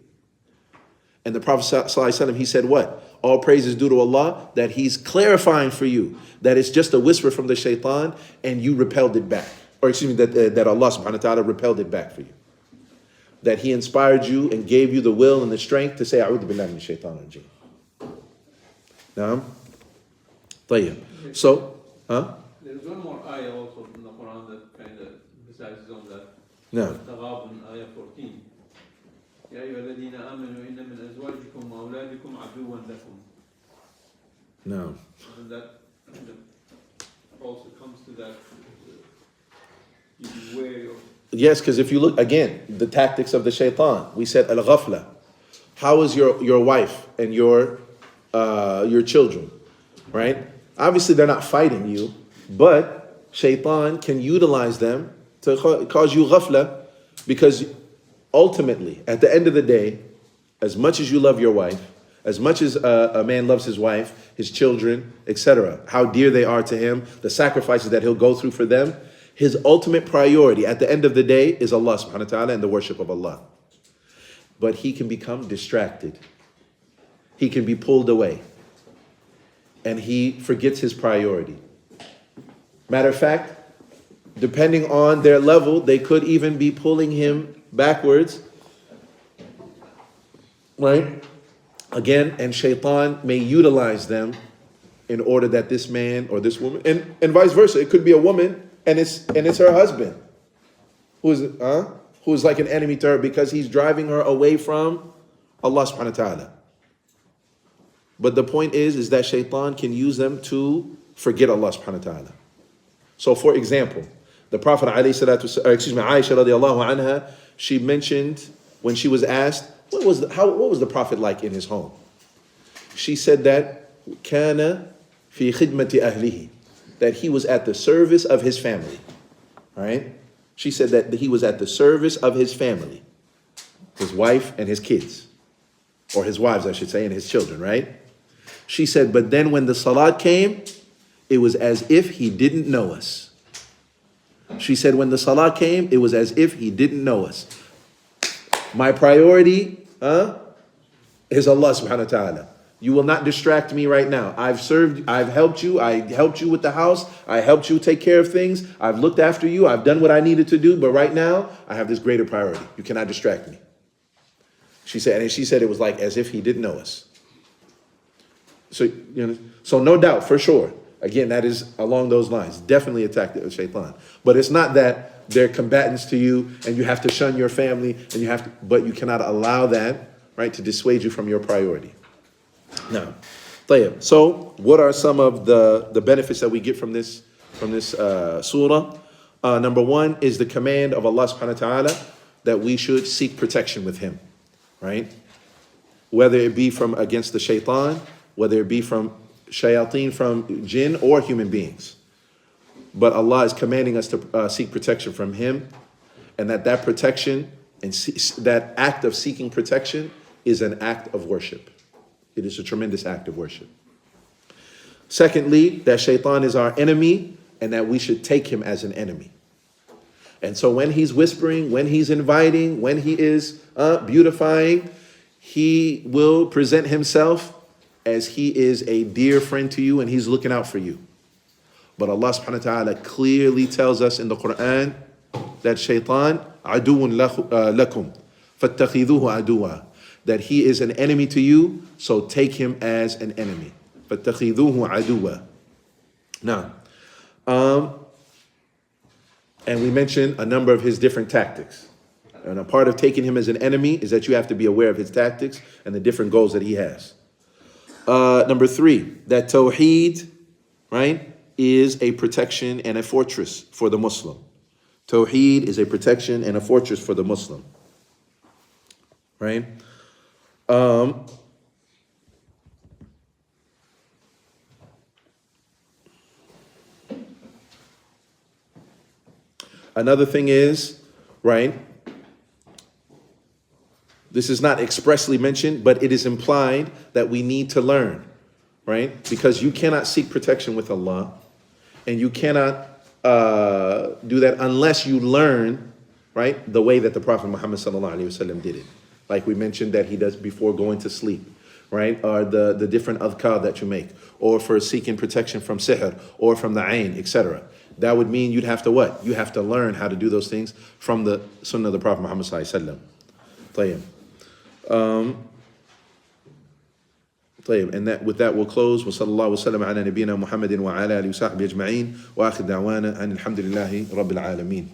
And the Prophet ﷺ, he said what? All praise is due to Allah, that he's clarifying for you that it's just a whisper from the shaitan and you repelled it back. Or excuse me, that Allah subhanahu wa ta'ala repelled it back for you. That he inspired you and gave you the will and the strength to say, A'udhu billahi min shaitan rajim. Naam? Tayyib. So, There's one more ayah also in the Quran that kind of emphasizes on that. No. Taghabun, ayah 14. يا أيها الذين آمنوا إن من أزواجكم وأولادكم عدوا لكم. No. And that kind of also comes to that. You be wary of. Yes, because if you look, again, the tactics of the shaitan, we said al-ghafla. How is your wife and your children, right? Obviously, they're not fighting you, but shaitan can utilize them to cause you ghafla, because ultimately, at the end of the day, as much as you love your wife, as much as a man loves his wife, his children, etc., how dear they are to him, the sacrifices that he'll go through for them, his ultimate priority at the end of the day is Allah subhanahu wa ta'ala and the worship of Allah. But he can become distracted. He can be pulled away. And he forgets his priority. Matter of fact, depending on their level, they could even be pulling him backwards. Right? Again, and shaitan may utilize them in order that this man or this woman, and vice versa. It could be a woman and it's her husband who's like an enemy to her because he's driving her away from Allah subhanahu wa ta'ala. But the point is that shaitan can use them to forget Allah subhanahu wa ta'ala. So for example, the Prophet Aisha radiallahu anha, she mentioned when she was asked, what was the Prophet like in his home? She said that kana fi khidmati ahlihi, that he was at the service of his family. Right? She said that he was at the service of his family, his wife and his kids, or his wives, I should say, and his children, right? She said, but then when the salat came, it was as if he didn't know us. She said, when the salat came, it was as if he didn't know us. My priority is Allah subhanahu wa ta'ala. You will not distract me right now. I've helped you. I helped you with the house. I helped you take care of things. I've looked after you. I've done what I needed to do. But right now, I have this greater priority. You cannot distract me. She said it was like as if he didn't know us. So no doubt, for sure, Again, that is along those lines. Definitely a tactic of shaitan. But it's not that they're combatants to you and you have to shun your family and you have to, but you cannot allow that, right, to dissuade you from your priority. Now, طيب. So what are some of the benefits that we get from this surah? Number one is the command of Allah subhanahu wa ta'ala that we should seek protection with him, right? Whether it be from against the shaitan, whether it be from shayateen, from jinn or human beings. But Allah is commanding us to seek protection from him, and that protection and that act of seeking protection is an act of worship. It is a tremendous act of worship. Secondly, that shaitan is our enemy and that we should take him as an enemy. And so when he's whispering, when he's inviting, when he is beautifying, he will present himself as he is a dear friend to you and he's looking out for you. But Allah subhanahu wa ta'ala clearly tells us in the Quran that shaitan aduun lakum fattakhidhuhu aduwa, that he is an enemy to you, so take him as an enemy. fattakhidhuhu aduwa. Now, and we mentioned a number of his different tactics. And a part of taking him as an enemy is that you have to be aware of his tactics and the different goals that he has. Number three, that tawheed, right, is a protection and a fortress for the Muslim. Tawheed is a protection and a fortress for the Muslim. Right? Another thing is, right, this is not expressly mentioned, but it is implied that we need to learn, right? Because you cannot seek protection with Allah, and you cannot do that unless you learn, right, the way that the Prophet Muhammad sallallahu alaihi wasallam did it. Like we mentioned that he does before going to sleep, right? Or the different adhkar that you make, or for seeking protection from sihr, or from the ain, etc. That would mean you'd have to what? You have to learn how to do those things from the sunnah of the Prophet Muhammad sallallahu alaihi wasallam. طيب, and that with that we'll close. وصلى الله وسلم على نبينا محمد وعلى آله وصحبه أجمعين وآخر دعوانا أن الحمد لله رب العالمين.